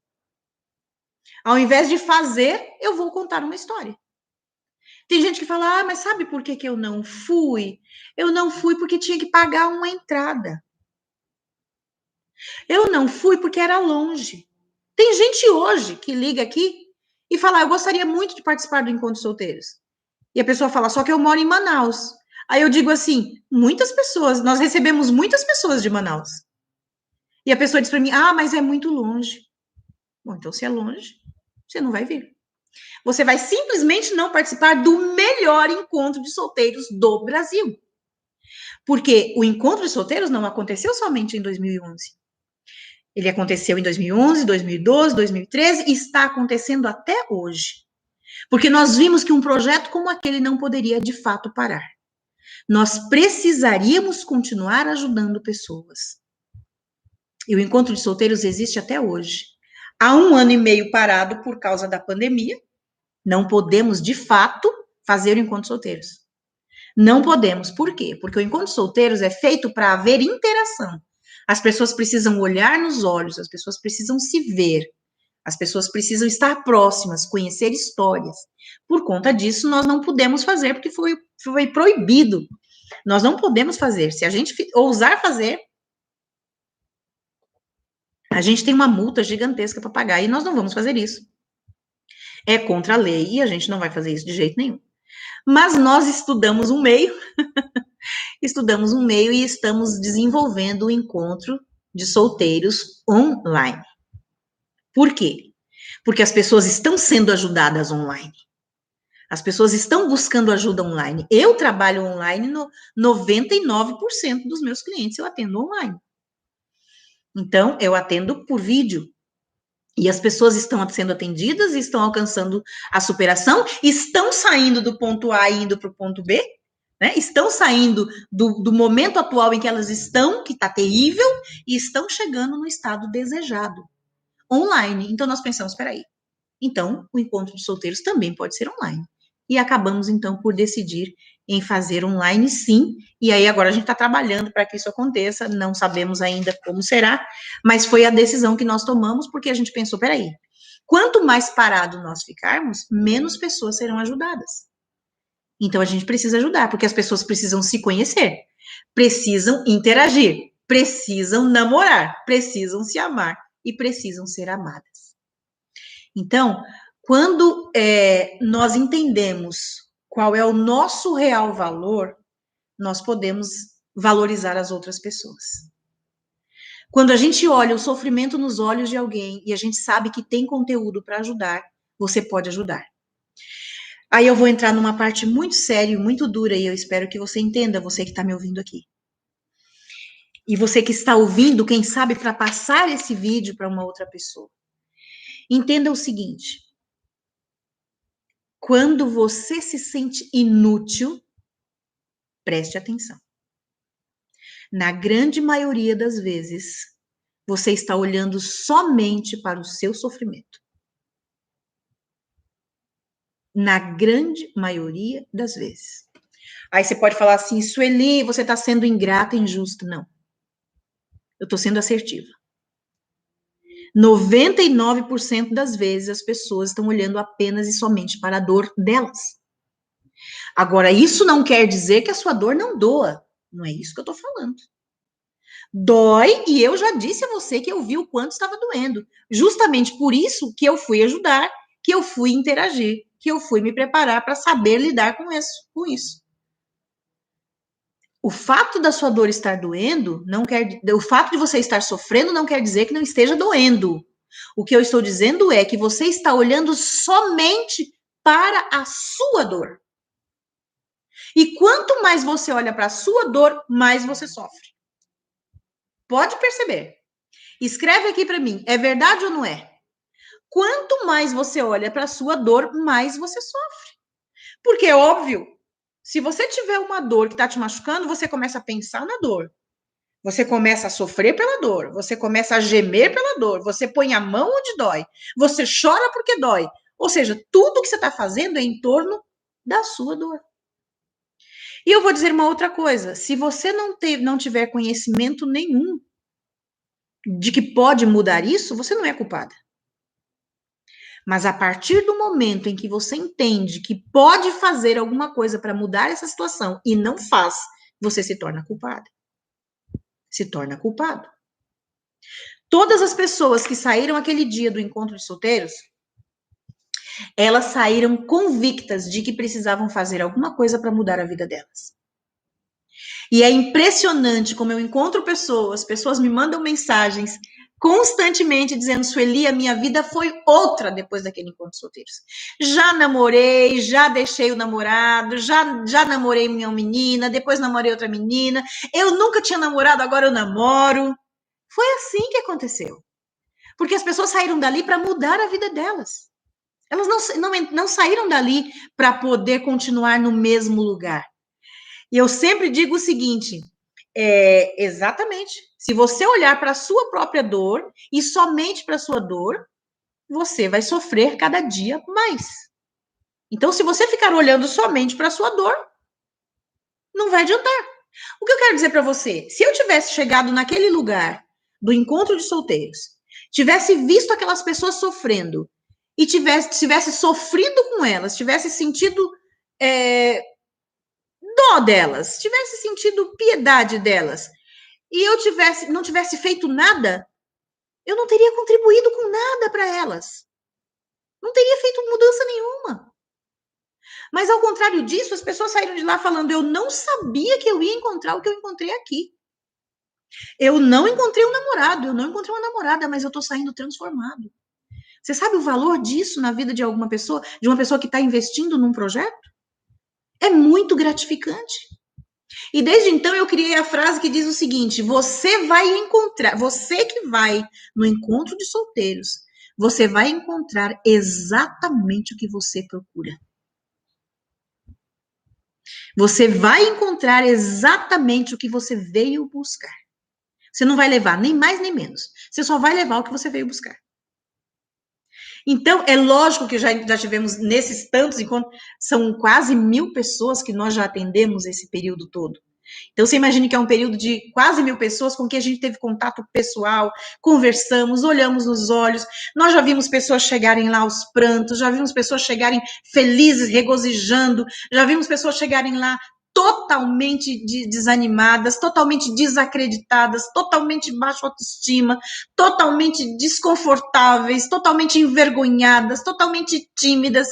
Speaker 1: Ao invés de fazer, eu vou contar uma história. Tem gente que fala, mas sabe por que eu não fui? Eu não fui porque tinha que pagar uma entrada. Eu não fui porque era longe. Tem gente hoje que liga aqui e fala, eu gostaria muito de participar do Encontro Solteiros. E a pessoa fala, só que eu moro em Manaus. Aí eu digo assim, muitas pessoas, nós recebemos muitas pessoas de Manaus. E a pessoa diz para mim, mas é muito longe. Bom, então se é longe, você não vai vir. Você vai simplesmente não participar do melhor encontro de solteiros do Brasil. Porque o encontro de solteiros não aconteceu somente em 2011. Ele aconteceu em 2011, 2012, 2013 e está acontecendo até hoje. Porque nós vimos que um projeto como aquele não poderia de fato parar. Nós precisaríamos continuar ajudando pessoas. E o encontro de solteiros existe até hoje. Há 1 ano e meio parado por causa da pandemia. Não podemos, de fato, fazer o encontro de solteiros. Não podemos. Por quê? Porque o encontro de solteiros é feito para haver interação. As pessoas precisam olhar nos olhos, as pessoas precisam se ver, as pessoas precisam estar próximas, conhecer histórias. Por conta disso, nós não podemos fazer, porque foi proibido. Nós não podemos fazer. Se a gente ousar fazer, a gente tem uma multa gigantesca para pagar e nós não vamos fazer isso. É contra a lei e a gente não vai fazer isso de jeito nenhum. Mas nós estudamos um meio e estamos desenvolvendo o encontro de solteiros online. Por quê? Porque as pessoas estão sendo ajudadas online. As pessoas estão buscando ajuda online. Eu trabalho online no 99% dos meus clientes, eu atendo online. Então, eu atendo por vídeo. E as pessoas estão sendo atendidas, estão alcançando a superação, estão saindo do ponto A e indo para o ponto B, né? Estão saindo do momento atual em que elas estão, que está terrível, e estão chegando no estado desejado, online. Então, nós pensamos, espera aí, então, o encontro de solteiros também pode ser online. E acabamos, então, por decidir em fazer online, sim. E aí, agora a gente está trabalhando para que isso aconteça. Não sabemos ainda como será, mas foi a decisão que nós tomamos, porque a gente pensou, peraí, quanto mais parado nós ficarmos, menos pessoas serão ajudadas. Então, a gente precisa ajudar, porque as pessoas precisam se conhecer, precisam interagir, precisam namorar, precisam se amar e precisam ser amadas. Então, quando nós entendemos qual é o nosso real valor, nós podemos valorizar as outras pessoas. Quando a gente olha o sofrimento nos olhos de alguém e a gente sabe que tem conteúdo para ajudar, você pode ajudar. Aí eu vou entrar numa parte muito séria, muito dura, e eu espero que você entenda, você que está me ouvindo aqui. E você que está ouvindo, quem sabe, para passar esse vídeo para uma outra pessoa. Entenda o seguinte: quando você se sente inútil, preste atenção. Na grande maioria das vezes, você está olhando somente para o seu sofrimento. Na grande maioria das vezes. Aí você pode falar assim, Sueli, você está sendo ingrata e injusta. Não. Eu estou sendo assertiva. 99% das vezes as pessoas estão olhando apenas e somente para a dor delas. Agora, isso não quer dizer que a sua dor não doa. Não é isso que eu estou falando. Dói, e eu já disse a você que eu vi o quanto estava doendo. Justamente por isso que eu fui ajudar, que eu fui interagir, que eu fui me preparar para saber lidar com isso. O fato da sua dor estar doendo, o fato de você estar sofrendo não quer dizer que não esteja doendo. O que eu estou dizendo é que você está olhando somente para a sua dor. E quanto mais você olha para a sua dor, mais você sofre. Pode perceber. Escreve aqui para mim, é verdade ou não é? Quanto mais você olha para a sua dor, mais você sofre. Porque é óbvio, se você tiver uma dor que está te machucando, você começa a pensar na dor. Você começa a sofrer pela dor, você começa a gemer pela dor, você põe a mão onde dói, você chora porque dói. Ou seja, tudo que você está fazendo é em torno da sua dor. E eu vou dizer uma outra coisa, se você não tiver conhecimento nenhum de que pode mudar isso, você não é culpada. Mas a partir do momento em que você entende que pode fazer alguma coisa para mudar essa situação e não faz, você se torna culpada. Se torna culpado. Todas as pessoas que saíram aquele dia do encontro de solteiros, elas saíram convictas de que precisavam fazer alguma coisa para mudar a vida delas. E é impressionante como eu encontro pessoas me mandam mensagens constantemente dizendo, Sueli, a minha vida foi outra depois daquele encontro de solteiros. Já namorei, já deixei o namorado, já namorei minha menina, depois namorei outra menina, eu nunca tinha namorado, agora eu namoro. Foi assim que aconteceu. Porque as pessoas saíram dali para mudar a vida delas. Elas não saíram dali para poder continuar no mesmo lugar. E eu sempre digo o seguinte, exatamente, se você olhar para a sua própria dor e somente para a sua dor, você vai sofrer cada dia mais. Então, se você ficar olhando somente para a sua dor, não vai adiantar. O que eu quero dizer para você, se eu tivesse chegado naquele lugar do encontro de solteiros, tivesse visto aquelas pessoas sofrendo e tivesse sofrido com elas, tivesse sentido dó delas, tivesse sentido piedade delas, e eu não tivesse feito nada, eu não teria contribuído com nada para elas. Não teria feito mudança nenhuma. Mas ao contrário disso, as pessoas saíram de lá falando, eu não sabia que eu ia encontrar o que eu encontrei aqui. Eu não encontrei um namorado, eu não encontrei uma namorada, mas eu estou saindo transformado. Você sabe o valor disso na vida de alguma pessoa, de uma pessoa que está investindo num projeto? É muito gratificante. E desde então eu criei a frase que diz o seguinte: você vai encontrar, você que vai no encontro de solteiros, você vai encontrar exatamente o que você procura. Você vai encontrar exatamente o que você veio buscar. Você não vai levar nem mais nem menos. Você só vai levar o que você veio buscar. Então, é lógico que já tivemos nesses tantos encontros, são quase 1000 pessoas que nós já atendemos esse período todo. Então, você imagina que é um período de quase 1000 pessoas com quem a gente teve contato pessoal, conversamos, olhamos nos olhos, nós já vimos pessoas chegarem lá aos prantos, já vimos pessoas chegarem felizes, regozijando, já vimos pessoas chegarem lá totalmente desanimadas, totalmente desacreditadas, totalmente baixa autoestima, totalmente desconfortáveis, totalmente envergonhadas, totalmente tímidas.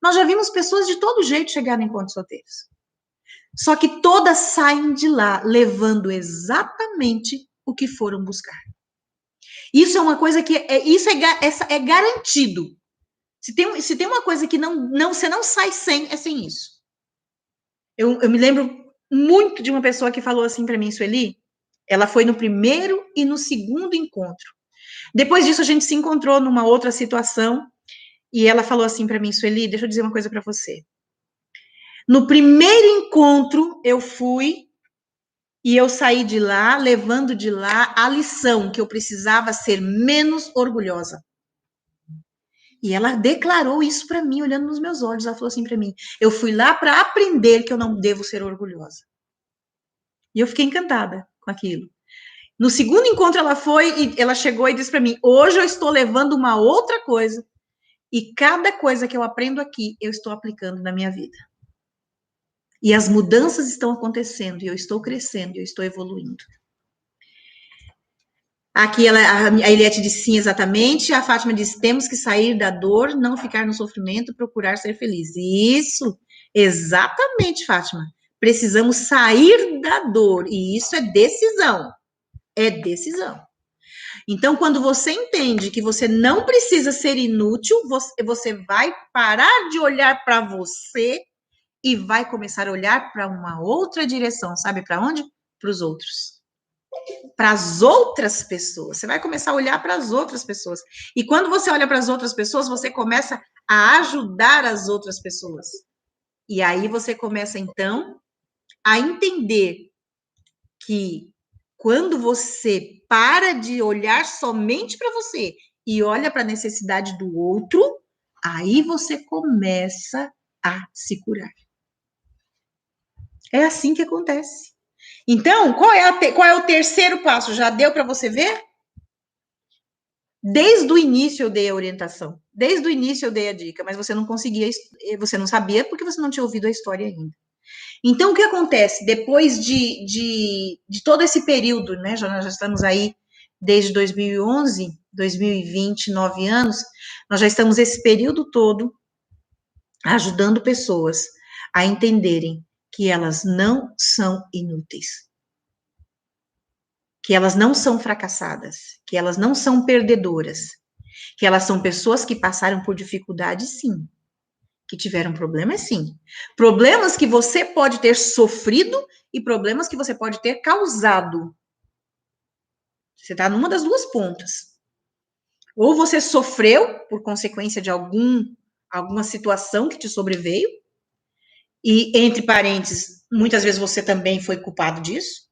Speaker 1: Nós já vimos pessoas de todo jeito chegarem em encontros solteiros. Só que todas saem de lá levando exatamente o que foram buscar. Isso é uma coisa que é garantido. Se tem uma coisa que você não sai sem, é sem isso. Eu me lembro muito de uma pessoa que falou assim para mim, Sueli, ela foi no primeiro e no segundo encontro. Depois disso, a gente se encontrou numa outra situação e ela falou assim para mim, Sueli, deixa eu dizer uma coisa para você. No primeiro encontro, eu fui e eu saí de lá, levando de lá a lição que eu precisava ser menos orgulhosa. E ela declarou isso para mim, olhando nos meus olhos. Ela falou assim para mim: eu fui lá para aprender que eu não devo ser orgulhosa. E eu fiquei encantada com aquilo. No segundo encontro, ela foi e ela chegou e disse para mim: hoje eu estou levando uma outra coisa. E cada coisa que eu aprendo aqui, eu estou aplicando na minha vida. E as mudanças estão acontecendo, e eu estou crescendo, e eu estou evoluindo. Aqui a Eliette disse sim, exatamente. A Fátima disse: temos que sair da dor, não ficar no sofrimento, procurar ser feliz. Isso, exatamente, Fátima. Precisamos sair da dor, e isso é decisão. É decisão. Então, quando você entende que você não precisa ser inútil, você vai parar de olhar para você e vai começar a olhar para uma outra direção. Sabe para onde? Para os outros. Para as outras pessoas. Você vai começar a olhar para as outras pessoas. E quando você olha para as outras pessoas, você começa a ajudar as outras pessoas. E aí você começa, então, a entender que quando você para de olhar somente para você e olha para a necessidade do outro, aí você começa a se curar. É assim que acontece. Então, qual é o terceiro passo? Já deu para você ver? Desde o início eu dei a orientação, desde o início eu dei a dica, mas você não conseguia, você não sabia porque você não tinha ouvido a história ainda. Então, o que acontece? Depois de todo esse período, né? Nós já estamos aí desde 2011, 2020, 9 anos, nós já estamos esse período todo ajudando pessoas a entenderem que elas não são inúteis. que elas não são fracassadas, que elas não são perdedoras, que elas são pessoas que passaram por dificuldades, sim, que tiveram problemas, sim. Problemas que você pode ter sofrido e problemas que você pode ter causado. Você está numa das duas pontas. Ou você sofreu por consequência de alguma situação que te sobreveio, e, entre parênteses, muitas vezes você também foi culpado disso,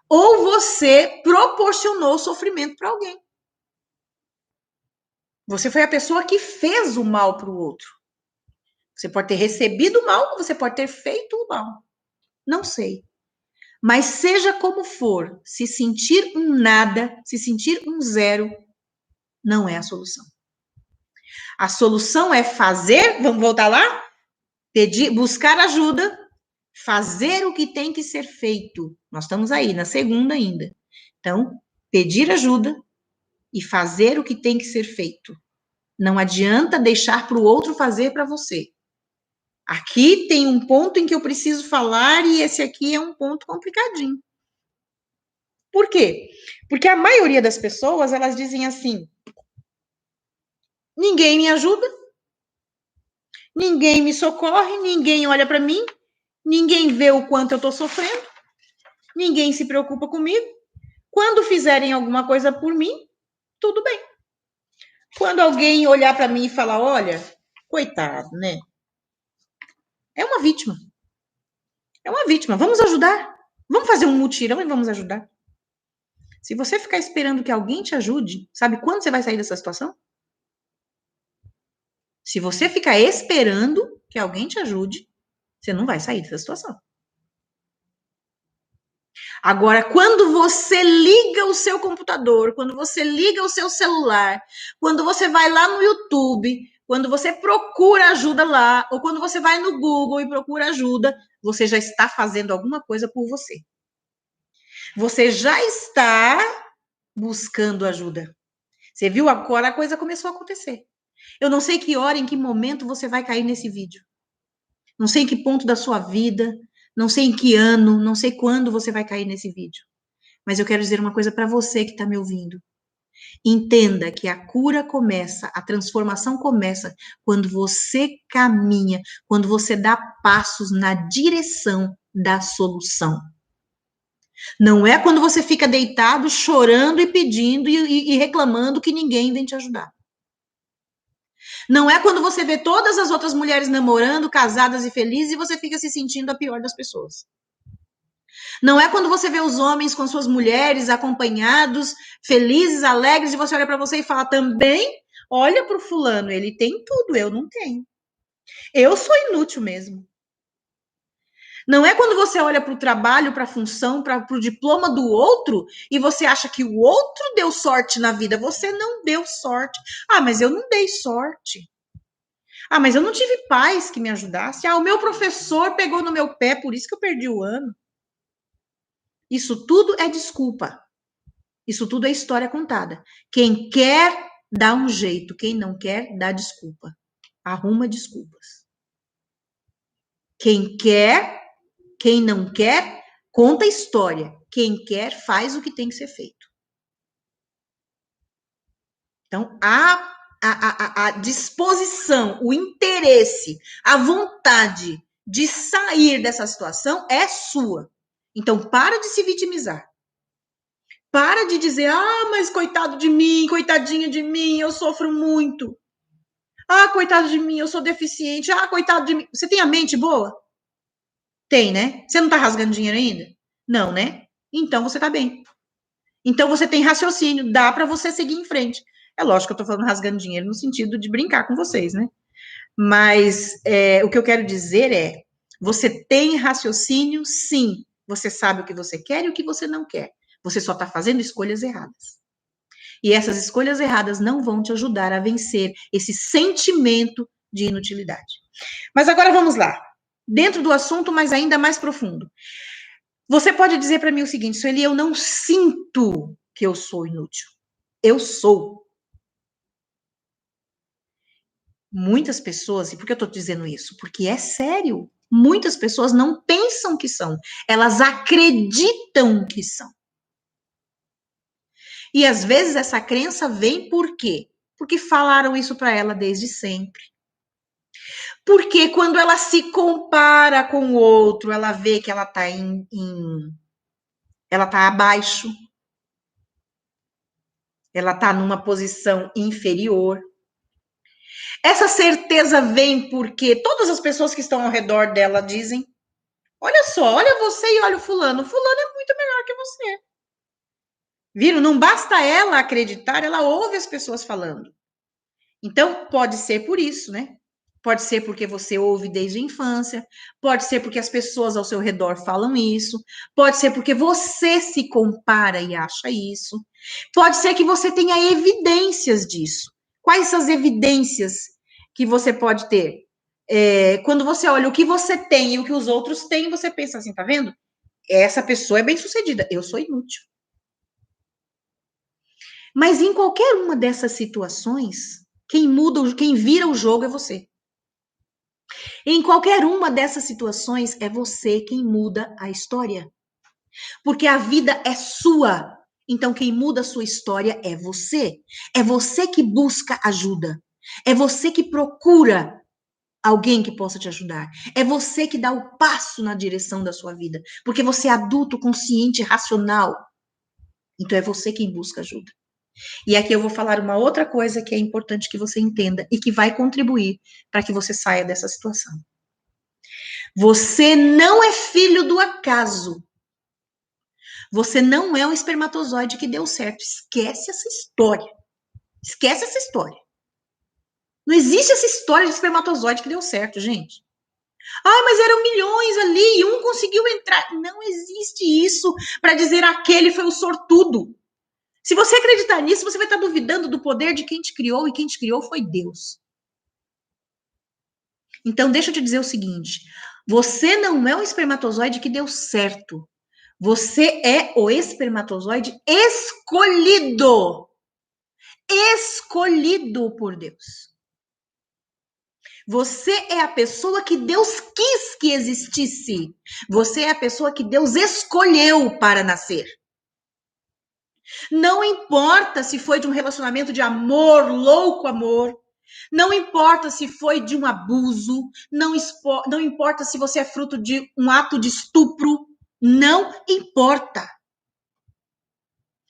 Speaker 1: ou você proporcionou sofrimento para alguém. Você foi a pessoa que fez o mal para o outro. Você pode ter recebido o mal, ou você pode ter feito o mal. Não sei. Mas seja como for, se sentir um nada, se sentir um zero, não é a solução. A solução é fazer, vamos voltar lá? Pedir, buscar ajuda, fazer o que tem que ser feito. Nós estamos aí, na segunda ainda. Então, pedir ajuda e fazer o que tem que ser feito. Não adianta deixar para o outro fazer para você. Aqui tem um ponto em que eu preciso falar e esse aqui é um ponto complicadinho. Por quê? Porque a maioria das pessoas, elas dizem assim: ninguém me ajuda, ninguém me socorre, ninguém olha para mim, ninguém vê o quanto eu estou sofrendo, ninguém se preocupa comigo. Quando fizerem alguma coisa por mim, tudo bem. Quando alguém olhar para mim e falar, olha, coitado, né? É uma vítima. É uma vítima. Vamos ajudar. Vamos fazer um mutirão e vamos ajudar. Se você ficar esperando que alguém te ajude, sabe quando você vai sair dessa situação? Se você ficar esperando que alguém te ajude, você não vai sair dessa situação. Agora, quando você liga o seu computador, quando você liga o seu celular, quando você vai lá no YouTube, quando você procura ajuda lá, ou quando você vai no Google e procura ajuda, você já está fazendo alguma coisa por você. Você já está buscando ajuda. Você viu? Agora a coisa começou a acontecer. Eu não sei que hora, em que momento você vai cair nesse vídeo. Não sei em que ponto da sua vida, não sei em que ano, não sei quando você vai cair nesse vídeo. Mas eu quero dizer uma coisa para você que está me ouvindo. Entenda que a cura começa, a transformação começa quando você caminha, quando você dá passos na direção da solução. Não é quando você fica deitado, chorando e pedindo e reclamando que ninguém vem te ajudar. Não é quando você vê todas as outras mulheres namorando, casadas e felizes e você fica se sentindo a pior das pessoas. Não é quando você vê os homens com suas mulheres acompanhados, felizes, alegres, e você olha para você e fala também, olha para o fulano, ele tem tudo, eu não tenho. Eu sou inútil mesmo. Não é quando você olha para o trabalho, para a função, para o diploma do outro e você acha que o outro deu sorte na vida. Você não deu sorte. Ah, mas eu não dei sorte. Ah, mas eu não tive pais que me ajudassem. Ah, o meu professor pegou no meu pé, por isso que eu perdi o ano. Isso tudo é desculpa. Isso tudo é história contada. Quem quer, dá um jeito. Quem não quer, dá desculpa. Arruma desculpas. Quem quer, quem não quer, conta a história. Quem quer, faz o que tem que ser feito. Então, a disposição, o interesse, a vontade de sair dessa situação é sua. Então, para de se vitimizar. Para de dizer, ah, mas coitado de mim, coitadinho de mim, eu sofro muito. Ah, coitado de mim, eu sou deficiente. Ah, coitado de mim. Você tem a mente boa? Tem, né? Você não tá rasgando dinheiro ainda? Não, né? Então você tá bem. Então você tem raciocínio, dá para você seguir em frente. É lógico que eu tô falando rasgando dinheiro no sentido de brincar com vocês, né? Mas o que eu quero dizer é, você tem raciocínio, sim. Você sabe o que você quer e o que você não quer. Você só tá fazendo escolhas erradas. E essas escolhas erradas não vão te ajudar a vencer esse sentimento de inutilidade. Mas agora vamos lá. Dentro do assunto, mas ainda mais profundo. Você pode dizer para mim o seguinte, Sueli, eu não sinto que eu sou inútil. Eu sou. Muitas pessoas, e por que eu estou dizendo isso? Porque é sério. Muitas pessoas não pensam que são, elas acreditam que são. E às vezes essa crença vem por quê? Porque falaram isso para ela desde sempre. Porque quando ela se compara com o outro, ela vê que ela está ela tá abaixo, ela está numa posição inferior. Essa certeza vem porque todas as pessoas que estão ao redor dela dizem: olha só, olha você e olha o fulano é muito melhor que você. Viram? Não basta ela acreditar, ela ouve as pessoas falando. Então, pode ser por isso, né? Pode ser porque você ouve desde a infância, pode ser porque as pessoas ao seu redor falam isso, pode ser porque você se compara e acha isso, pode ser que você tenha evidências disso. Quais são as evidências que você pode ter? Quando você olha o que você tem e o que os outros têm, você pensa assim, tá vendo? Essa pessoa é bem-sucedida, eu sou inútil. Mas em qualquer uma dessas situações, quem vira o jogo é você. Em qualquer uma dessas situações, é você quem muda a história. Porque a vida é sua. Então, quem muda a sua história é você. É você que busca ajuda. É você que procura alguém que possa te ajudar. É você que dá o passo na direção da sua vida. Porque você é adulto, consciente, racional. Então, é você quem busca ajuda. E aqui eu vou falar uma outra coisa que é importante que você entenda e que vai contribuir para que você saia dessa situação. Você não é filho do acaso. Você não é um espermatozoide que deu certo. Esquece essa história. Esquece essa história. Não existe essa história de espermatozoide que deu certo, gente. Ah, mas eram milhões ali e um conseguiu entrar. Não existe isso para dizer aquele foi o sortudo. Se você acreditar nisso, você vai estar duvidando do poder de quem te criou, e quem te criou foi Deus. Então, deixa eu te dizer o seguinte: você não é um espermatozoide que deu certo. Você é o espermatozoide escolhido. Escolhido por Deus. Você é a pessoa que Deus quis que existisse. Você é a pessoa que Deus escolheu para nascer. Não importa se foi de um relacionamento de amor, louco amor. Não importa se foi de um abuso. Não importa se você é fruto de um ato de estupro. Não importa.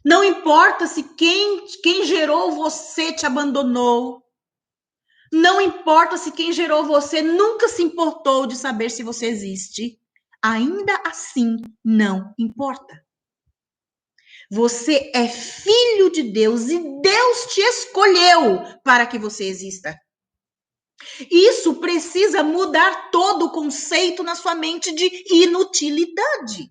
Speaker 1: Não importa se quem gerou você te abandonou. Não importa se quem gerou você nunca se importou de saber se você existe. Ainda assim, não importa. Você é filho de Deus e Deus te escolheu para que você exista. Isso precisa mudar todo o conceito na sua mente de inutilidade.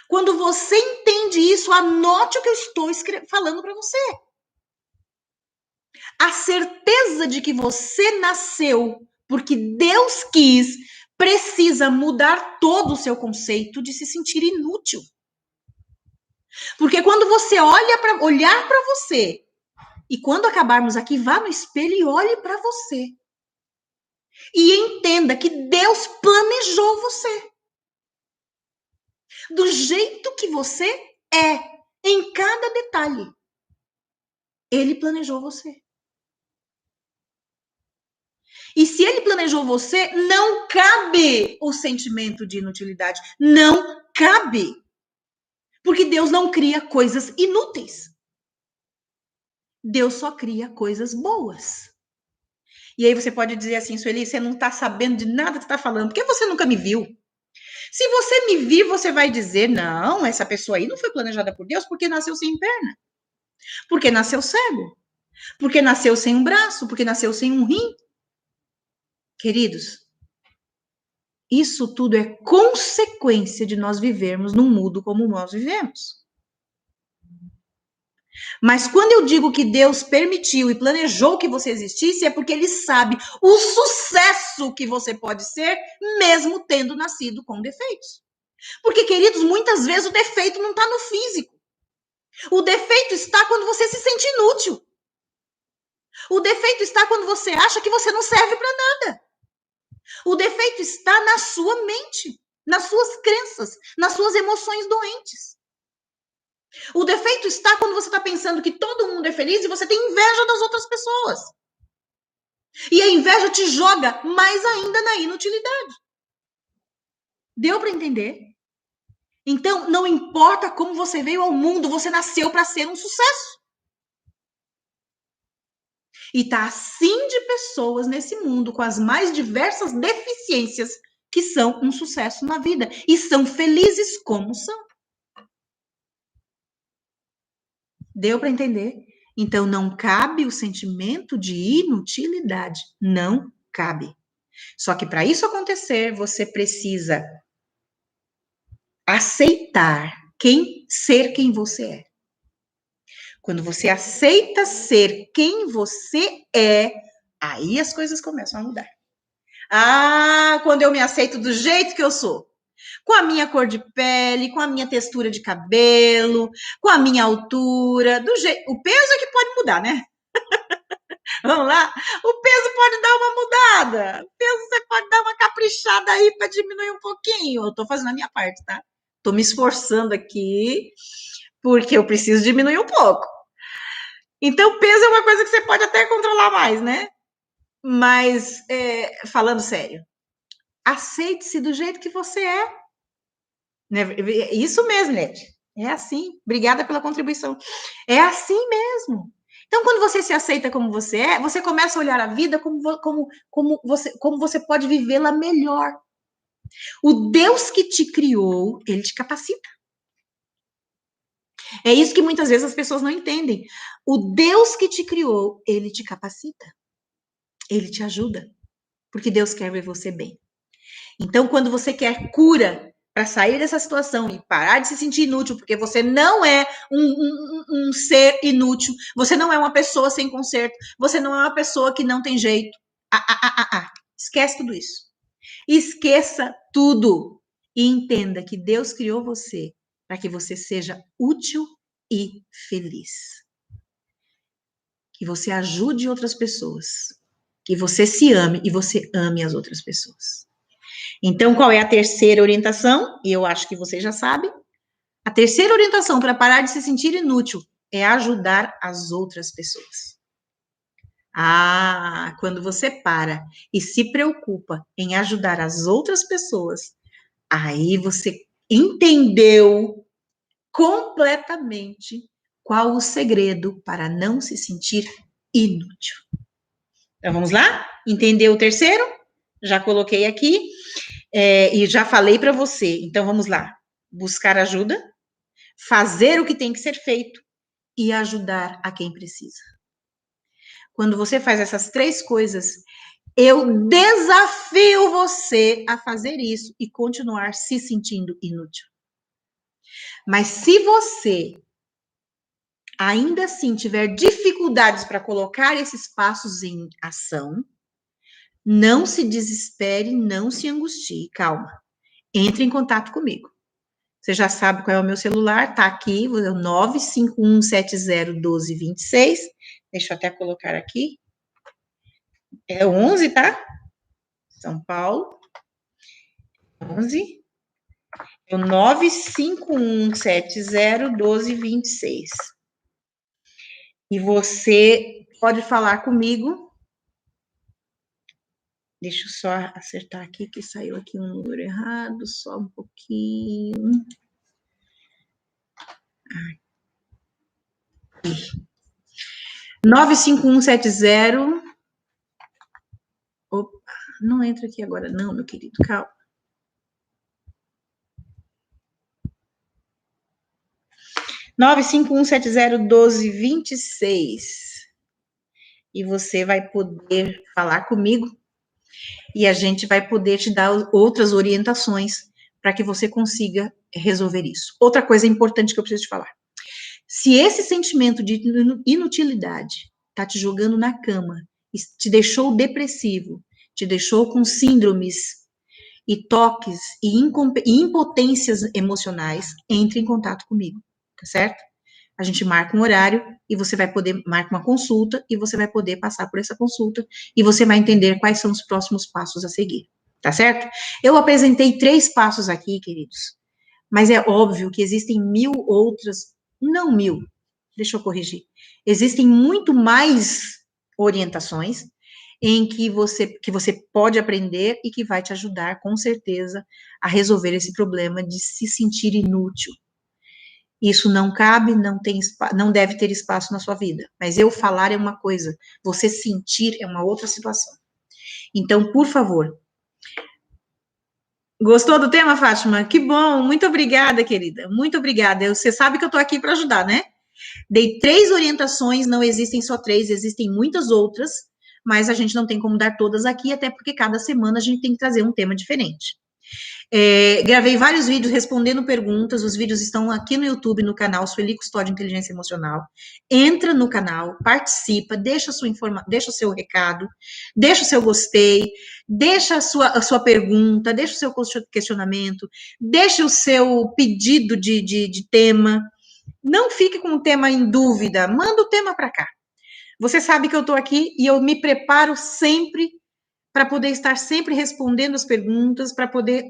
Speaker 1: Quando você entende isso, anote o que eu estou falando para você. A certeza de que você nasceu porque Deus quis precisa mudar todo o seu conceito de se sentir inútil. Porque quando você olhar para você, e quando acabarmos aqui, vá no espelho e olhe para você. E entenda que Deus planejou você. Do jeito que você é, em cada detalhe. Ele planejou você. E se ele planejou você, não cabe o sentimento de inutilidade. Não cabe. Porque Deus não cria coisas inúteis. Deus só cria coisas boas. E aí você pode dizer assim, Sueli, você não está sabendo de nada que você está falando, porque você nunca me viu. Se você me vir, você vai dizer, não, essa pessoa aí não foi planejada por Deus porque nasceu sem perna. Porque nasceu cego. Porque nasceu sem um braço, porque nasceu sem um rim. Queridos, isso tudo é consequência de nós vivermos num mundo como nós vivemos. Mas quando eu digo que Deus permitiu e planejou que você existisse, é porque Ele sabe o sucesso que você pode ser, mesmo tendo nascido com defeitos. Porque, queridos, muitas vezes o defeito não está no físico. O defeito está quando você se sente inútil. O defeito está quando você acha que você não serve para nada. O defeito está na sua mente, nas suas crenças, nas suas emoções doentes. O defeito está quando você está pensando que todo mundo é feliz e você tem inveja das outras pessoas. E a inveja te joga mais ainda na inutilidade. Deu para entender? Então, não importa como você veio ao mundo, você nasceu para ser um sucesso. E tá assim de pessoas nesse mundo com as mais diversas deficiências que são um sucesso na vida e são felizes como são. Deu para entender? Então não cabe o sentimento de inutilidade, não cabe. Só que para isso acontecer, você precisa aceitar ser quem você é. Quando você aceita ser quem você é, aí as coisas começam a mudar. Ah, quando eu me aceito do jeito que eu sou, com a minha cor de pele, com a minha textura de cabelo, com a minha altura, do jeito, o peso é que pode mudar, né? Vamos lá? O peso pode dar uma mudada. O peso você pode dar uma caprichada aí para diminuir um pouquinho. Eu tô fazendo a minha parte, tá? Tô me esforçando aqui porque eu preciso diminuir um pouco. Então, o peso é uma coisa que você pode até controlar mais, né? Mas, falando sério, aceite-se do jeito que você é. Isso mesmo, Leti. É assim. Obrigada pela contribuição. É assim mesmo. Então, quando você se aceita como você é, você começa a olhar a vida como você pode vivê-la melhor. O Deus que te criou, ele te capacita. É isso que muitas vezes as pessoas não entendem. O Deus que te criou, ele te capacita. Ele te ajuda. Porque Deus quer ver você bem. Então, quando você quer cura para sair dessa situação e parar de se sentir inútil, porque você não é um ser inútil, você não é uma pessoa sem conserto, você não é uma pessoa que não tem jeito. Esquece tudo isso. Esqueça tudo e entenda que Deus criou você para que você seja útil e feliz. Que você ajude outras pessoas. Que você se ame e você ame as outras pessoas. Então, qual é a terceira orientação? E eu acho que você já sabe. A terceira orientação para parar de se sentir inútil é ajudar as outras pessoas. Ah, quando você para e se preocupa em ajudar as outras pessoas, aí você entendeu completamente qual o segredo para não se sentir inútil. Então, vamos lá? Entendeu o terceiro? Já coloquei aqui. E já falei para você, então vamos lá. Buscar ajuda, fazer o que tem que ser feito e ajudar a quem precisa. Quando você faz essas três coisas, eu desafio você a fazer isso e continuar se sentindo inútil. Mas se você ainda assim tiver dificuldades para colocar esses passos em ação, não se desespere, não se angustie, calma. Entre em contato comigo. Você já sabe qual é o meu celular, tá aqui, o 951701226. Deixa eu até colocar aqui. É 11, tá? São Paulo. 11. É o 951701226. E você pode falar comigo. Deixa eu só acertar aqui, que saiu aqui um número errado, só um pouquinho. Aqui. 95170. Opa, não entra aqui agora, não, meu querido, calma. 951701226. E você vai poder falar comigo e a gente vai poder te dar outras orientações para que você consiga resolver isso. Outra coisa importante que eu preciso te falar. Se esse sentimento de inutilidade está te jogando na cama, te deixou depressivo, te deixou com síndromes e toques e impotências emocionais, entre em contato comigo, tá certo? A gente marca um horário e você vai poder marcar uma consulta e você vai poder passar por essa consulta e você vai entender quais são os próximos passos a seguir, tá certo? Eu apresentei 3 passos aqui, queridos, mas é óbvio que existem 1000 outras não 1000, deixa eu corrigir. Existem muito mais orientações em que você pode aprender e que vai te ajudar, com certeza, a resolver esse problema de se sentir inútil. Isso não cabe, não deve ter espaço na sua vida. Mas eu falar é uma coisa, você sentir é uma outra situação. Então, por favor. Gostou do tema, Fátima? Que bom, muito obrigada, querida. Muito obrigada. Você sabe que eu estou aqui para ajudar, né? Dei 3 orientações, não existem só 3, existem muitas outras, mas a gente não tem como dar todas aqui, até porque cada semana a gente tem que trazer um tema diferente. Gravei vários vídeos respondendo perguntas, os vídeos estão aqui no YouTube, no canal Sueli Custódio Inteligência Emocional. Entra no canal, participa, deixa o seu recado, deixa o seu gostei, deixa a sua pergunta, deixa o seu questionamento, deixa o seu pedido de tema. Não fique com o tema em dúvida, manda o tema para cá. Você sabe que eu estou aqui e eu me preparo sempre para poder estar sempre respondendo as perguntas, para poder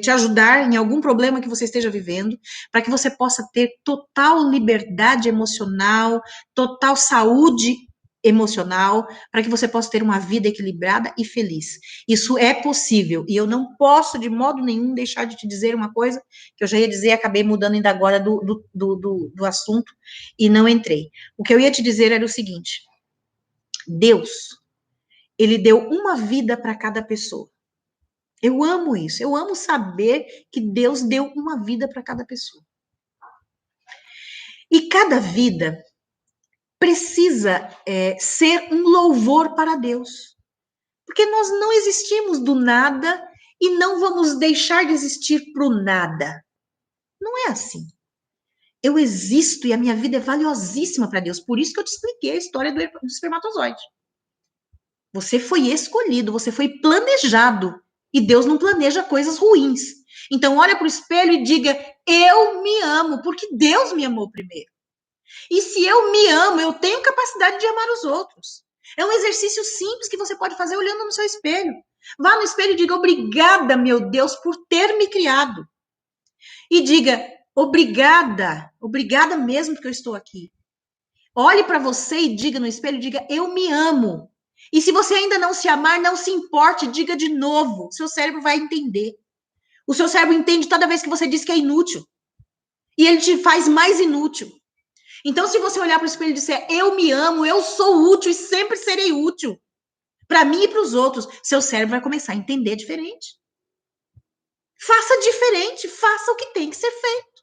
Speaker 1: te ajudar em algum problema que você esteja vivendo, para que você possa ter total liberdade emocional, total saúde emocional, para que você possa ter uma vida equilibrada e feliz. Isso é possível, e eu não posso de modo nenhum deixar de te dizer uma coisa que eu já ia dizer, acabei mudando ainda agora do assunto e não entrei. O que eu ia te dizer era o seguinte: Deus, ele deu uma vida para cada pessoa. Eu amo isso, eu amo saber que Deus deu uma vida para cada pessoa. E cada vida precisa ser um louvor para Deus. Porque nós não existimos do nada e não vamos deixar de existir para o nada. Não é assim. Eu existo e a minha vida é valiosíssima para Deus. Por isso que eu te expliquei a história do espermatozoide. Você foi escolhido, você foi planejado. E Deus não planeja coisas ruins. Então, olha para o espelho e diga: eu me amo, porque Deus me amou primeiro. E se eu me amo, eu tenho capacidade de amar os outros. É um exercício simples que você pode fazer olhando no seu espelho. Vá no espelho e diga: obrigada, meu Deus, por ter me criado. E diga: obrigada, obrigada mesmo porque eu estou aqui. Olhe para você e diga no espelho, diga: eu me amo. E se você ainda não se amar, não se importe, diga de novo. Seu cérebro vai entender. O seu cérebro entende toda vez que você diz que é inútil. E ele te faz mais inútil. Então, se você olhar para o espelho e disser: eu me amo, eu sou útil e sempre serei útil, para mim e para os outros, seu cérebro vai começar a entender diferente. Faça diferente, faça o que tem que ser feito.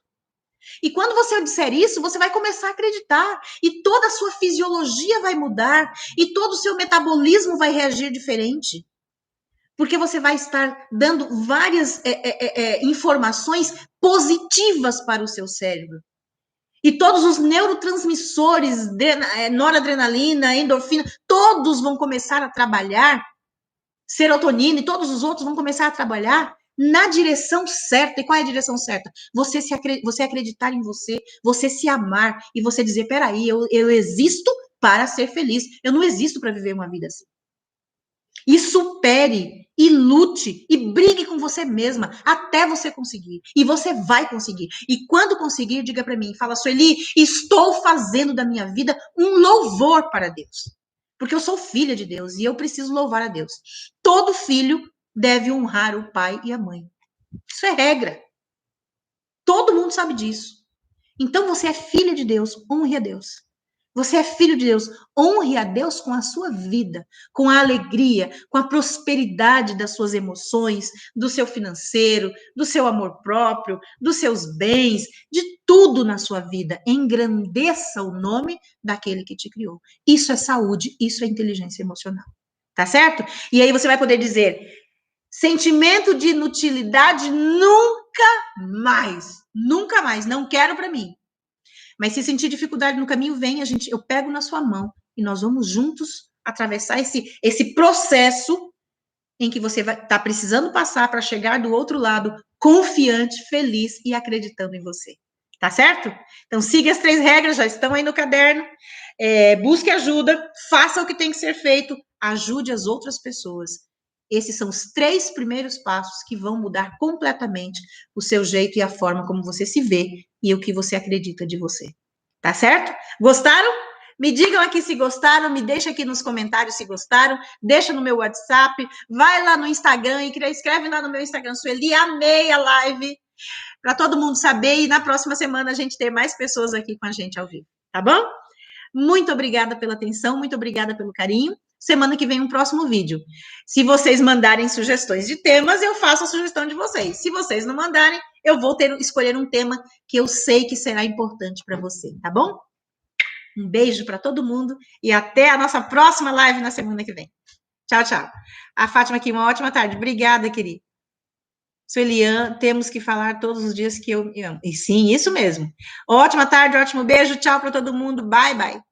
Speaker 1: E quando você disser isso, você vai começar a acreditar. E toda a sua fisiologia vai mudar. E todo o seu metabolismo vai reagir diferente. Porque você vai estar dando várias informações positivas para o seu cérebro. E todos os neurotransmissores, noradrenalina, endorfina, todos vão começar a trabalhar, serotonina e todos os outros vão começar a trabalhar na direção certa. E qual é a direção certa? Você acreditar em você, você se amar e você dizer: peraí, eu existo para ser feliz, eu não existo para viver uma vida assim. E supere, e lute, e brigue com você mesma, até você conseguir. E você vai conseguir. E quando conseguir, diga para mim, fala: Sueli, estou fazendo da minha vida um louvor para Deus. Porque eu sou filha de Deus e eu preciso louvar a Deus. Todo filho deve honrar o pai e a mãe. Isso é regra. Todo mundo sabe disso. Então você é filha de Deus, honre a Deus. Você é filho de Deus, honre a Deus com a sua vida, com a alegria, com a prosperidade das suas emoções, do seu financeiro, do seu amor próprio, dos seus bens, de tudo na sua vida. Engrandeça o nome daquele que te criou. Isso é saúde, isso é inteligência emocional. Tá certo? E aí você vai poder dizer: sentimento de inutilidade nunca mais, não quero para mim. Mas se sentir dificuldade no caminho, vem, eu pego na sua mão e nós vamos juntos atravessar esse processo em que você vai estar precisando passar para chegar do outro lado confiante, feliz e acreditando em você. Tá certo? Então siga as 3 regras, já estão aí no caderno. Busque ajuda, faça o que tem que ser feito, ajude as outras pessoas. Esses são os 3 primeiros passos que vão mudar completamente o seu jeito e a forma como você se vê e o que você acredita de você. Tá certo? Gostaram? Me digam aqui se gostaram, me deixa aqui nos comentários se gostaram, deixa no meu WhatsApp, vai lá no Instagram e escreve lá no meu Instagram, Sueli, amei a live, para todo mundo saber e na próxima semana a gente ter mais pessoas aqui com a gente ao vivo, tá bom? Muito obrigada pela atenção, muito obrigada pelo carinho. Semana que vem um próximo vídeo. Se vocês mandarem sugestões de temas, eu faço a sugestão de vocês. Se vocês não mandarem, eu vou escolher um tema que eu sei que será importante para você, tá bom? Um beijo para todo mundo e até a nossa próxima live na semana que vem. Tchau, tchau. A Fátima aqui, uma ótima tarde. Obrigada, querida. Suelian, temos que falar todos os dias que eu amo. E sim, isso mesmo. Ótima tarde, ótimo beijo. Tchau para todo mundo. Bye, bye.